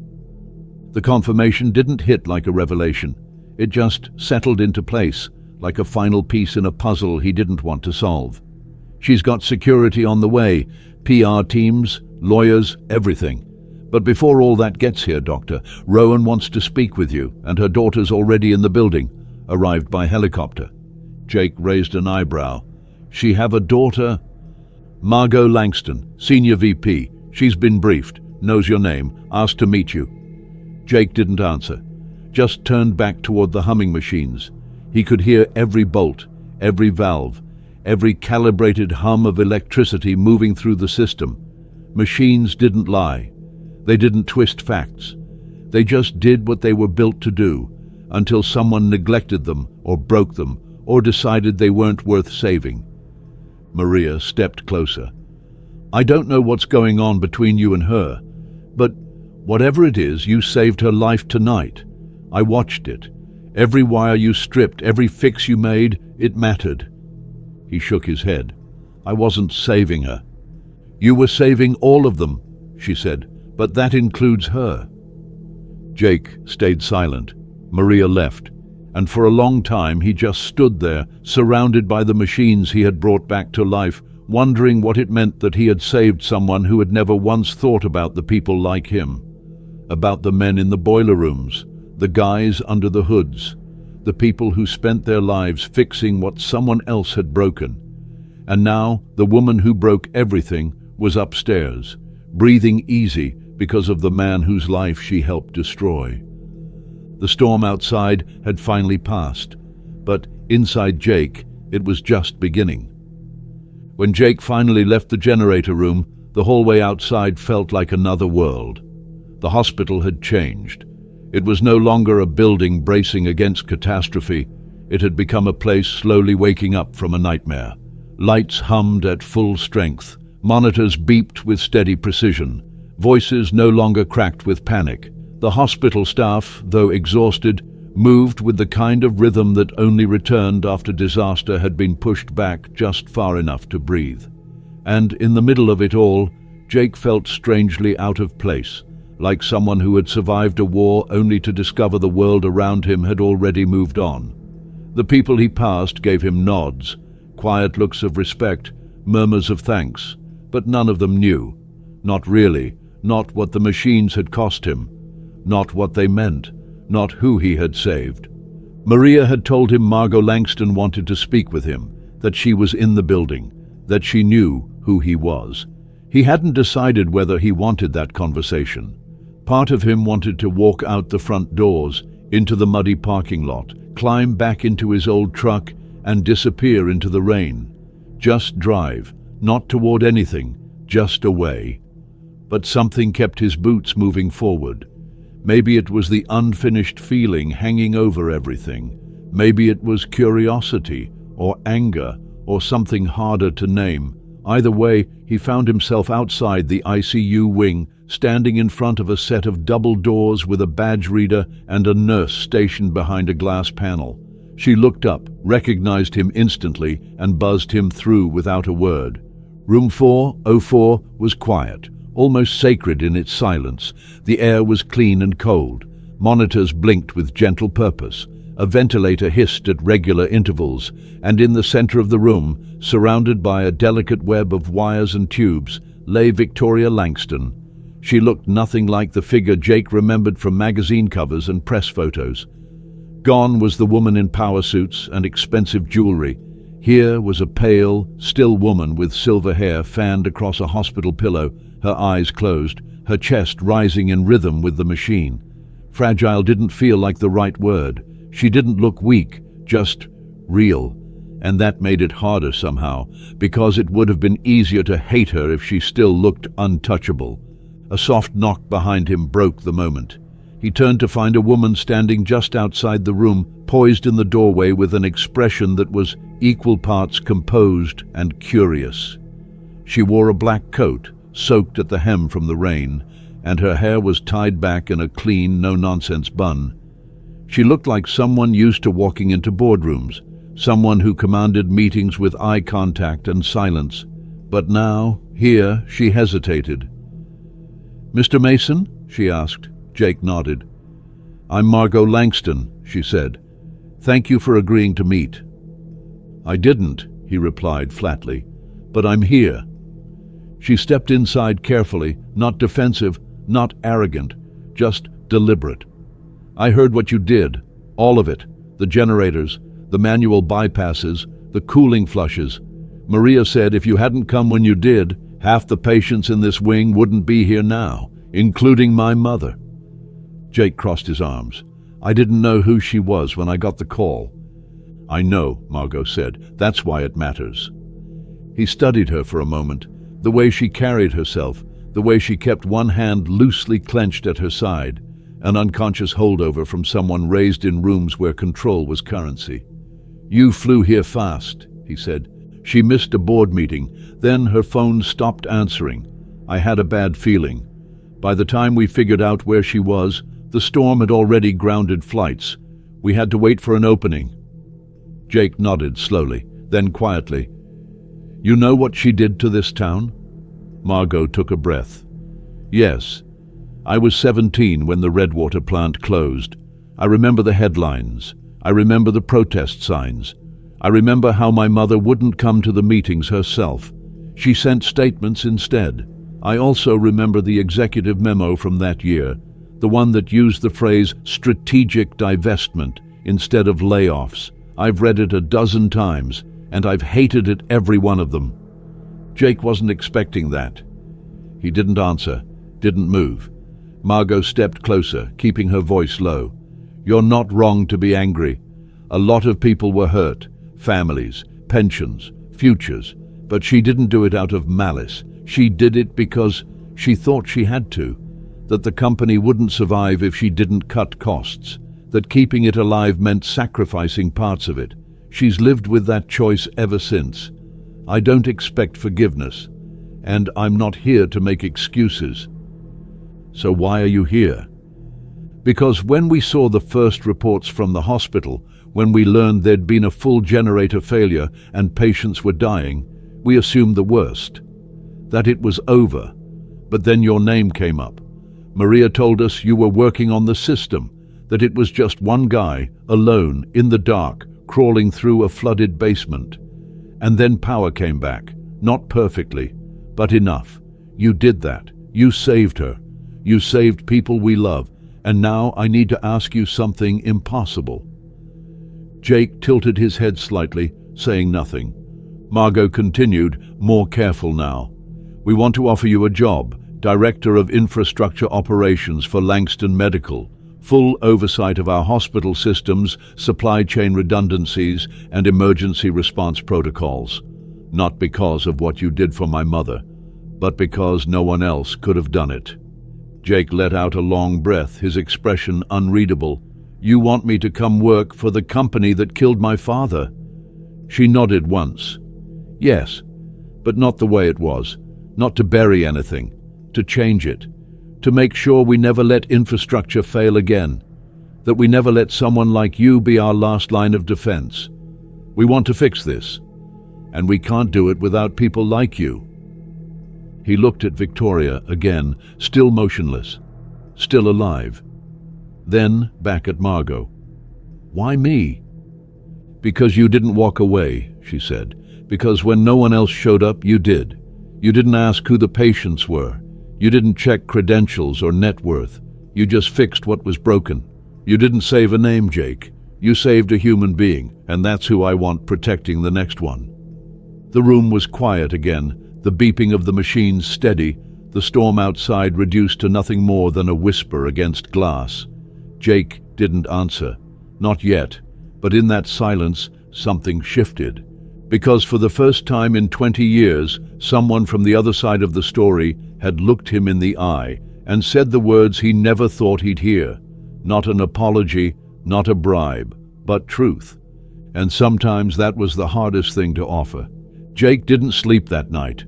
The confirmation didn't hit like a revelation. It just settled into place, like a final piece in a puzzle he didn't want to solve. "She's got security on the way, PR teams, lawyers, everything. But before all that gets here, Doctor, Rowan wants to speak with you, and her daughter's already in the building, arrived by helicopter." Jake raised an eyebrow. "She have a daughter?" "Margot Langston, Senior VP. She's been briefed, knows your name, asked to meet you." Jake didn't answer, just turned back toward the humming machines. He could hear every bolt, every valve, every calibrated hum of electricity moving through the system. Machines didn't lie. They didn't twist facts. They just did what they were built to do, until someone neglected them or broke them or decided they weren't worth saving. Maria stepped closer. "I don't know what's going on between you and her, but whatever it is, you saved her life tonight. I watched it. Every wire you stripped, every fix you made, it mattered." He shook his head. "I wasn't saving her." "You were saving all of them," she said, "but that includes her." Jake stayed silent. Maria left, and for a long time he just stood there, surrounded by the machines he had brought back to life, wondering what it meant that he had saved someone who had never once thought about the people like him. About the men in the boiler rooms, the guys under the hoods, the people who spent their lives fixing what someone else had broken. And now the woman who broke everything was upstairs, breathing easy because of the man whose life she helped destroy. The storm outside had finally passed, but inside Jake, it was just beginning. When Jake finally left the generator room, the hallway outside felt like another world. The hospital had changed. It was no longer a building bracing against catastrophe. It had become a place slowly waking up from a nightmare. Lights hummed at full strength. Monitors beeped with steady precision. Voices no longer cracked with panic. The hospital staff, though exhausted, moved with the kind of rhythm that only returned after disaster had been pushed back just far enough to breathe. And in the middle of it all, Jake felt strangely out of place, like someone who had survived a war only to discover the world around him had already moved on. The people he passed gave him nods, quiet looks of respect, murmurs of thanks, but none of them knew. Not really, not what the machines had cost him, not what they meant, not who he had saved. Maria had told him Margot Langston wanted to speak with him, that she was in the building, that she knew who he was. He hadn't decided whether he wanted that conversation. Part of him wanted to walk out the front doors, into the muddy parking lot, climb back into his old truck, and disappear into the rain. Just drive, not toward anything, just away. But something kept his boots moving forward. Maybe it was the unfinished feeling hanging over everything. Maybe it was curiosity, or anger, or something harder to name. Either way, he found himself outside the ICU wing, standing in front of a set of double doors with a badge reader and a nurse stationed behind a glass panel. She looked up, recognized him instantly, and buzzed him through without a word. Room 404 was quiet, almost sacred in its silence. The air was clean and cold. Monitors blinked with gentle purpose. A ventilator hissed at regular intervals, and in the center of the room, surrounded by a delicate web of wires and tubes, lay Victoria Langston. She looked nothing like the figure Jake remembered from magazine covers and press photos. Gone was the woman in power suits and expensive jewelry. Here was a pale, still woman with silver hair fanned across a hospital pillow, her eyes closed, her chest rising in rhythm with the machine. Fragile didn't feel like the right word. She didn't look weak, just real. And that made it harder somehow, because it would have been easier to hate her if she still looked untouchable. A soft knock behind him broke the moment. He turned to find a woman standing just outside the room, poised in the doorway with an expression that was equal parts composed and curious. She wore a black coat, soaked at the hem from the rain, and her hair was tied back in a clean, no-nonsense bun. She looked like someone used to walking into boardrooms, someone who commanded meetings with eye contact and silence. But now, here, she hesitated. "Mr. Mason?" she asked. Jake nodded. "I'm Margot Langston," she said. "Thank you for agreeing to meet." "I didn't," he replied flatly, "but I'm here." She stepped inside carefully, not defensive, not arrogant, just deliberate. "I heard what you did, all of it, the generators, the manual bypasses, the cooling flushes. Maria said if you hadn't come when you did, half the patients in this wing wouldn't be here now, including my mother." Jake crossed his arms. "I didn't know who she was when I got the call." "I know," Margot said. "That's why it matters." He studied her for a moment, the way she carried herself, the way she kept one hand loosely clenched at her side, an unconscious holdover from someone raised in rooms where control was currency. "You flew here fast," he said. "She missed a board meeting, then her phone stopped answering. I had a bad feeling. By the time we figured out where she was, the storm had already grounded flights. We had to wait for an opening." Jake nodded slowly, then quietly. "You know what she did to this town?" Margot took a breath. "Yes. I was 17 when the Redwater plant closed. I remember the headlines. I remember the protest signs. I remember how my mother wouldn't come to the meetings herself. She sent statements instead. I also remember the executive memo from that year, the one that used the phrase strategic divestment instead of layoffs. I've read it a dozen times, and I've hated it every one of them." Jake wasn't expecting that. He didn't answer, didn't move. Margot stepped closer, keeping her voice low. "You're not wrong to be angry. A lot of people were hurt, families, pensions, futures, but she didn't do it out of malice. She did it because she thought she had to, that the company wouldn't survive if she didn't cut costs, that keeping it alive meant sacrificing parts of it. She's lived with that choice ever since. I don't expect forgiveness, and I'm not here to make excuses." "So why are you here?" "Because when we saw the first reports from the hospital, when we learned there'd been a full generator failure and patients were dying, we assumed the worst, that it was over. But then your name came up. Maria told us you were working on the system, that it was just one guy, alone, in the dark, crawling through a flooded basement. And then power came back, not perfectly, but enough. You did that. You saved her. You saved people we love. And now I need to ask you something impossible." Jake tilted his head slightly, saying nothing. Margot continued, more careful now. "We want to offer you a job, Director of Infrastructure Operations for Langston Medical, full oversight of our hospital systems, supply chain redundancies, and emergency response protocols. Not because of what you did for my mother, but because no one else could have done it." Jake let out a long breath, his expression unreadable. "You want me to come work for the company that killed my father?" She nodded once. "Yes, but not the way it was. Not to bury anything. To change it. To make sure we never let infrastructure fail again. That we never let someone like you be our last line of defense. We want to fix this. And we can't do it without people like you." He looked at Victoria again, still motionless, still alive. Then back at Margot. "Why me?" "Because you didn't walk away," she said. "Because when no one else showed up, you did. You didn't ask who the patients were. You didn't check credentials or net worth. You just fixed what was broken. You didn't save a name, Jake. You saved a human being, and that's who I want protecting the next one." The room was quiet again, the beeping of the machines steady, the storm outside reduced to nothing more than a whisper against glass. Jake didn't answer. Not yet. But in that silence, something shifted. Because for the first time in 20 years, someone from the other side of the story had looked him in the eye and said the words he never thought he'd hear. Not an apology, not a bribe, but truth. And sometimes that was the hardest thing to offer. Jake didn't sleep that night.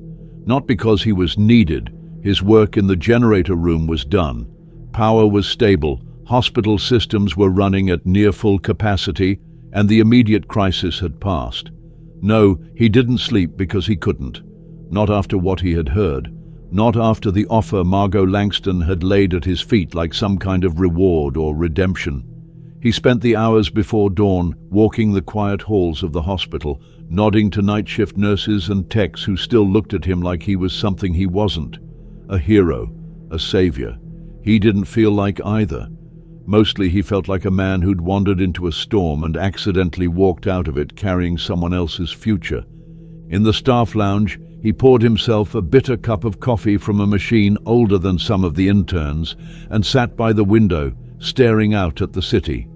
Not because he was needed. His work in the generator room was done. Power was stable. Hospital systems were running at near full capacity, and the immediate crisis had passed. No, he didn't sleep because he couldn't. Not after what he had heard. Not after the offer Margot Langston had laid at his feet like some kind of reward or redemption. He spent the hours before dawn walking the quiet halls of the hospital, nodding to night shift nurses and techs who still looked at him like he was something he wasn't. A hero, a savior. He didn't feel like either. Mostly he felt like a man who'd wandered into a storm and accidentally walked out of it carrying someone else's future. In the staff lounge, he poured himself a bitter cup of coffee from a machine older than some of the interns and sat by the window, staring out at the city.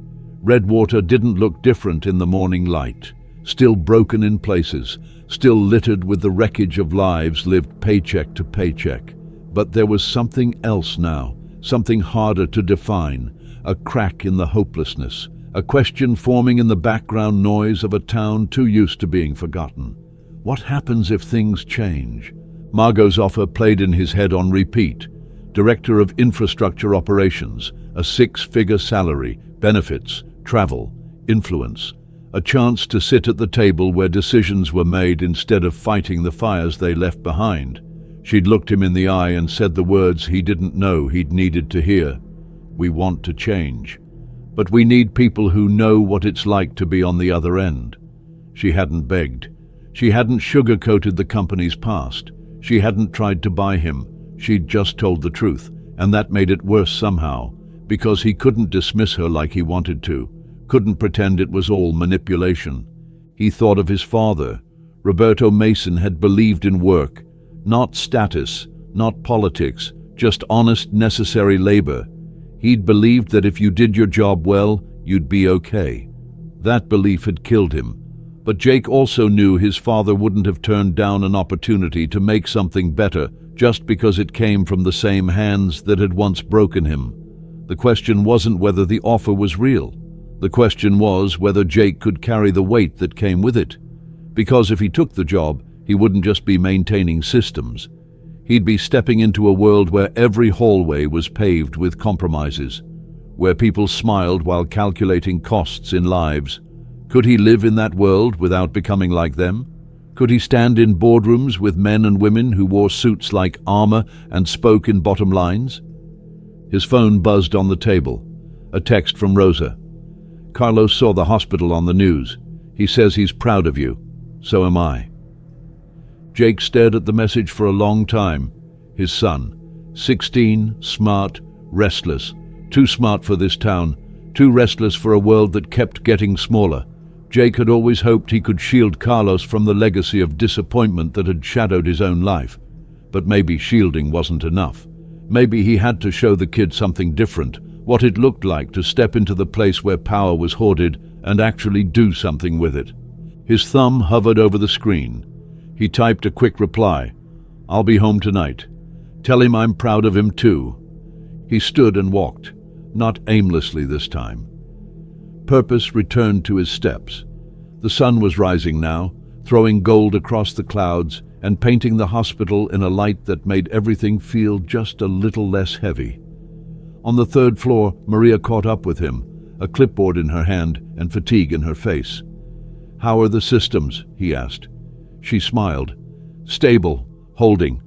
Redwater didn't look different in the morning light. Still broken in places, still littered with the wreckage of lives lived paycheck to paycheck. But there was something else now, something harder to define. A crack in the hopelessness, a question forming in the background noise of a town too used to being forgotten. What happens if things change? Margot's offer played in his head on repeat. Director of Infrastructure Operations, a 6-figure salary, benefits, travel, influence. A chance to sit at the table where decisions were made instead of fighting the fires they left behind. She'd looked him in the eye and said the words he didn't know he'd needed to hear. We want to change, but we need people who know what it's like to be on the other end. She hadn't begged. She hadn't sugarcoated the company's past. She hadn't tried to buy him. She'd just told the truth, and that made it worse somehow, because he couldn't dismiss her like he wanted to, couldn't pretend it was all manipulation. He thought of his father. Roberto Mason had believed in work, not status, not politics, just honest, necessary labor. He'd believed that if you did your job well, you'd be okay. That belief had killed him. But Jake also knew his father wouldn't have turned down an opportunity to make something better just because it came from the same hands that had once broken him. The question wasn't whether the offer was real. The question was whether Jake could carry the weight that came with it. Because if he took the job, he wouldn't just be maintaining systems. He'd be stepping into a world where every hallway was paved with compromises, where people smiled while calculating costs in lives. Could he live in that world without becoming like them? Could he stand in boardrooms with men and women who wore suits like armor and spoke in bottom lines? His phone buzzed on the table. A text from Rosa. "Carlos saw the hospital on the news. He says he's proud of you. So am I." Jake stared at the message for a long time. His son, 16, smart, restless. Too smart for this town, too restless for a world that kept getting smaller. Jake had always hoped he could shield Carlos from the legacy of disappointment that had shadowed his own life. But maybe shielding wasn't enough. Maybe he had to show the kid something different, what it looked like to step into the place where power was hoarded and actually do something with it. His thumb hovered over the screen. He typed a quick reply. "I'll be home tonight. Tell him I'm proud of him too." He stood and walked, not aimlessly this time. Purpose returned to his steps. The sun was rising now, throwing gold across the clouds and painting the hospital in a light that made everything feel just a little less heavy. On the third floor, Maria caught up with him, a clipboard in her hand and fatigue in her face. "How are the systems?" he asked. She smiled. "Stable, holding.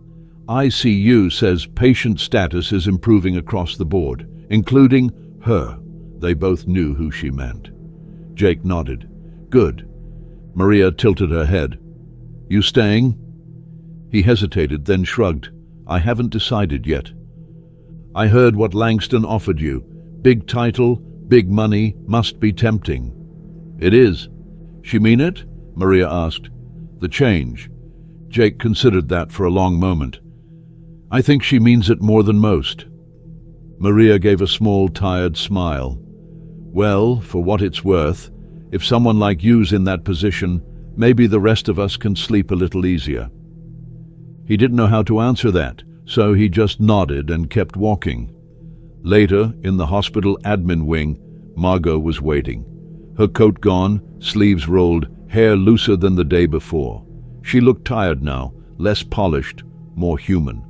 ICU says patient status is improving across the board, including her." They both knew who she meant. Jake nodded. "Good." Maria tilted her head. "You staying?" He hesitated, then shrugged. "I haven't decided yet." "I heard what Langston offered you. Big title, big money, must be tempting." "It is." "She mean it?" Maria asked. "The change." Jake considered that for a long moment. "I think she means it more than most." Maria gave a small, tired smile. "Well, for what it's worth, if someone like you's in that position, maybe the rest of us can sleep a little easier." He didn't know how to answer that, so he just nodded and kept walking. Later, in the hospital admin wing, Margot was waiting. Her coat gone, sleeves rolled, hair looser than the day before. She looked tired now, less polished, more human.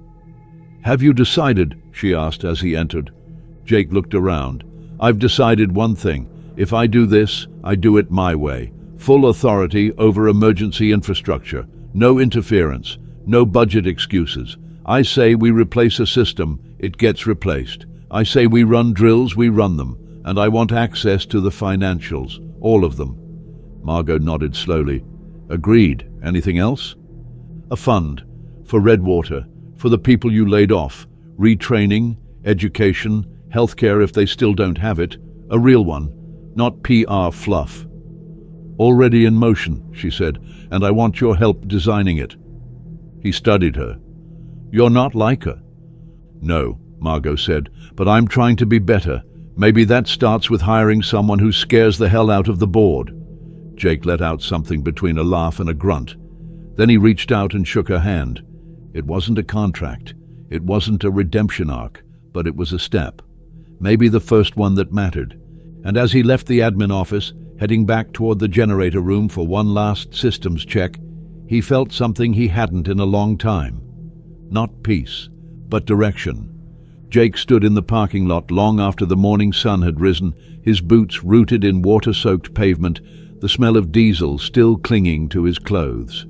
"Have you decided?" she asked as he entered. Jake looked around. "I've decided one thing. If I do this, I do it my way. Full authority over emergency infrastructure. No interference. No budget excuses. I say we replace a system, it gets replaced. I say we run drills, we run them. And I want access to the financials. All of them." Margot nodded slowly. "Agreed. Anything else?" "A fund. For Redwater. For the people you laid off. Retraining, education, healthcare if they still don't have it. A real one. Not PR fluff." "Already in motion," she said, "and I want your help designing it." He studied her. "You're not like her." "No," Margot said, "but I'm trying to be better. Maybe that starts with hiring someone who scares the hell out of the board." Jake let out something between a laugh and a grunt. Then he reached out and shook her hand. It wasn't a contract. It wasn't a redemption arc, but it was a step. Maybe the first one that mattered. And as he left the admin office, heading back toward the generator room for one last systems check, he felt something he hadn't in a long time. Not peace, but direction. Jake stood in the parking lot long after the morning sun had risen, his boots rooted in water-soaked pavement, the smell of diesel still clinging to his clothes.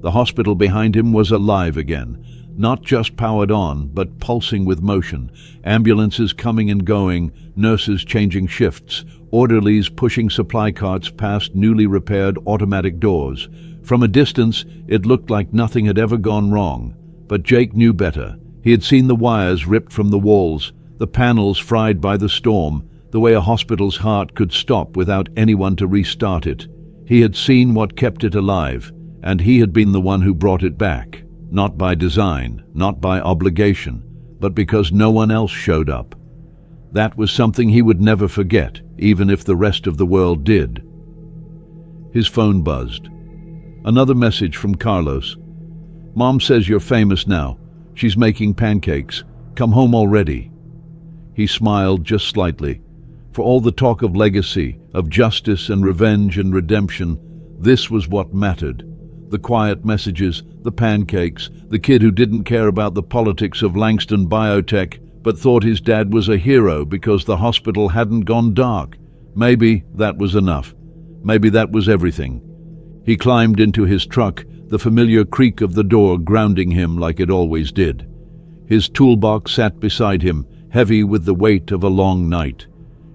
The hospital behind him was alive again, not just powered on, but pulsing with motion, ambulances coming and going, nurses changing shifts, orderlies pushing supply carts past newly repaired automatic doors. From a distance, it looked like nothing had ever gone wrong. But Jake knew better. He had seen the wires ripped from the walls, the panels fried by the storm, the way a hospital's heart could stop without anyone to restart it. He had seen what kept it alive, and he had been the one who brought it back. Not by design, not by obligation, but because no one else showed up. That was something he would never forget, even if the rest of the world did. His phone buzzed. Another message from Carlos. "Mom says you're famous now. She's making pancakes. Come home already." He smiled just slightly. For all the talk of legacy, of justice and revenge and redemption, this was what mattered. The quiet messages, the pancakes, the kid who didn't care about the politics of Langston Biotech, but thought his dad was a hero because the hospital hadn't gone dark. Maybe that was enough. Maybe that was everything. He climbed into his truck, the familiar creak of the door grounding him like it always did. His toolbox sat beside him, heavy with the weight of a long night.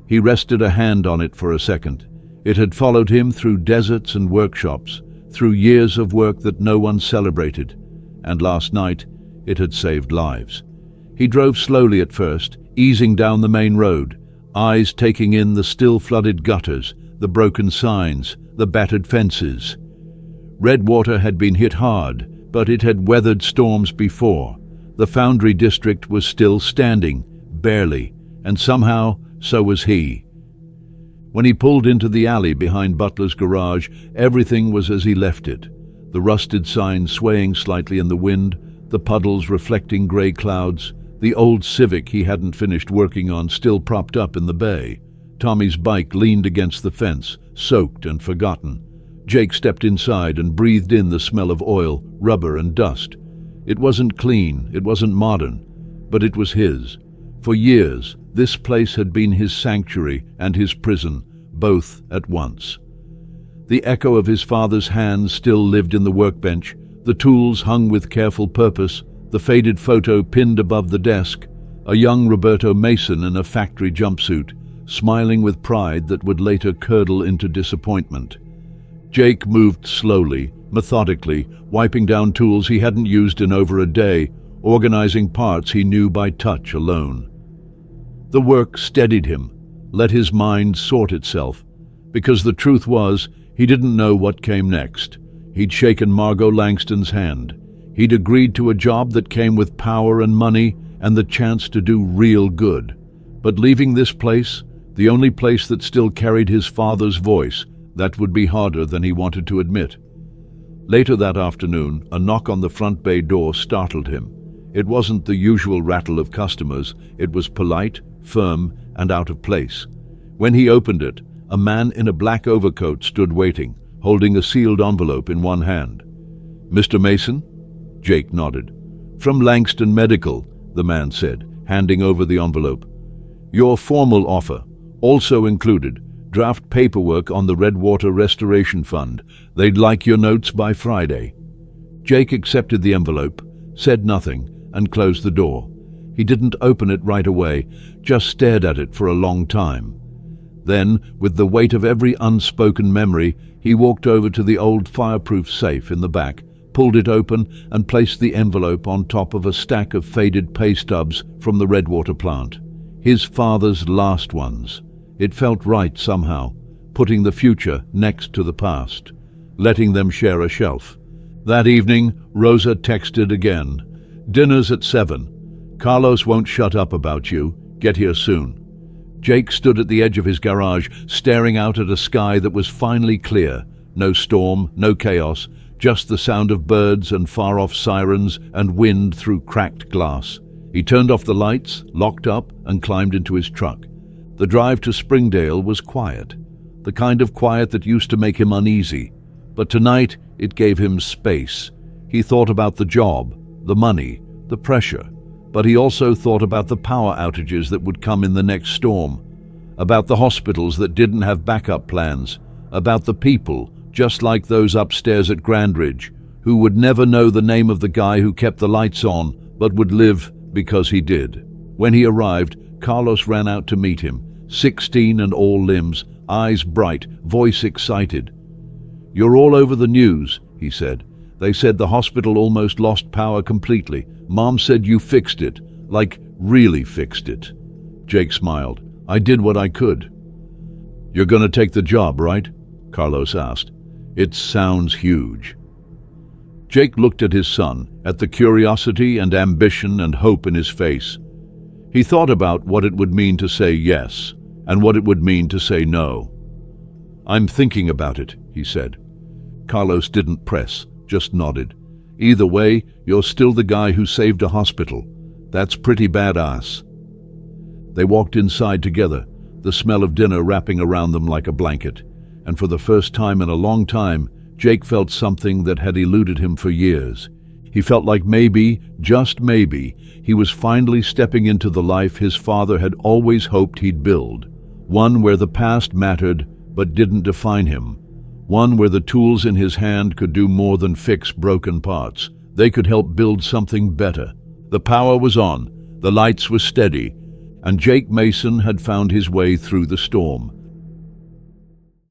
He rested a hand on it for a second. It had followed him through deserts and workshops, through years of work that no one celebrated, and last night it had saved lives. He drove slowly at first, easing down the main road, eyes taking in the still-flooded gutters, the broken signs, the battered fences. Redwater had been hit hard, but it had weathered storms before. The Foundry District was still standing, barely, and somehow so was he. When he pulled into the alley behind Butler's garage, everything was as he left it. The rusted sign swaying slightly in the wind, the puddles reflecting grey clouds, the old Civic he hadn't finished working on still propped up in the bay. Tommy's bike leaned against the fence, soaked and forgotten. Jake stepped inside and breathed in the smell of oil, rubber and dust. It wasn't clean, it wasn't modern, but it was his. For years, this place had been his sanctuary and his prison, both at once. The echo of his father's hands still lived in the workbench, the tools hung with careful purpose, the faded photo pinned above the desk, a young Roberto Mason in a factory jumpsuit, smiling with pride that would later curdle into disappointment. Jake moved slowly, methodically, wiping down tools he hadn't used in over a day, organizing parts he knew by touch alone. The work steadied him, let his mind sort itself, because the truth was, he didn't know what came next. He'd shaken Margot Langston's hand. He'd agreed to a job that came with power and money and the chance to do real good. But leaving this place, the only place that still carried his father's voice, that would be harder than he wanted to admit. Later that afternoon, a knock on the front bay door startled him. It wasn't the usual rattle of customers. It was polite, firm, and out of place. When he opened it, a man in a black overcoat stood waiting, holding a sealed envelope in one hand. "Mr. Mason?" Jake nodded. "From Langston Medical," the man said, handing over the envelope. "Your formal offer, also included, draft paperwork on the Redwater Restoration Fund. They'd like your notes by Friday." Jake accepted the envelope, said nothing, and closed the door. He didn't open it right away, just stared at it for a long time. Then, with the weight of every unspoken memory, he walked over to the old fireproof safe in the back, pulled it open, and placed the envelope on top of a stack of faded pay stubs from the Redwater plant. His father's last ones. It felt right somehow, putting the future next to the past, letting them share a shelf. That evening, Rosa texted again. "Dinner's at 7. Carlos won't shut up about you. Get here soon." Jake stood at the edge of his garage, staring out at a sky that was finally clear. No storm, no chaos, just the sound of birds and far-off sirens and wind through cracked glass. He turned off the lights, locked up, and climbed into his truck. The drive to Springdale was quiet, the kind of quiet that used to make him uneasy. But tonight, it gave him space. He thought about the job, the money, the pressure. But he also thought about the power outages that would come in the next storm, about the hospitals that didn't have backup plans, about the people, just like those upstairs at Grandridge, who would never know the name of the guy who kept the lights on, but would live because he did. When he arrived, Carlos ran out to meet him, 16 and all limbs, eyes bright, voice excited. "You're all over the news," he said. "They said the hospital almost lost power completely. Mom said you fixed it, like really fixed it." Jake smiled. "I did what I could." "You're gonna take the job, right?" Carlos asked. "It sounds huge." Jake looked at his son, at the curiosity and ambition and hope in his face. He thought about what it would mean to say yes, and what it would mean to say no. "I'm thinking about it," he said. Carlos didn't press, just nodded. "Either way, you're still the guy who saved a hospital. That's pretty badass." They walked inside together, the smell of dinner wrapping around them like a blanket. And for the first time in a long time, Jake felt something that had eluded him for years. He felt like maybe, just maybe, he was finally stepping into the life his father had always hoped he'd build. One where the past mattered, but didn't define him. One where the tools in his hand could do more than fix broken parts. They could help build something better. The power was on, the lights were steady, and Jake Mason had found his way through the storm.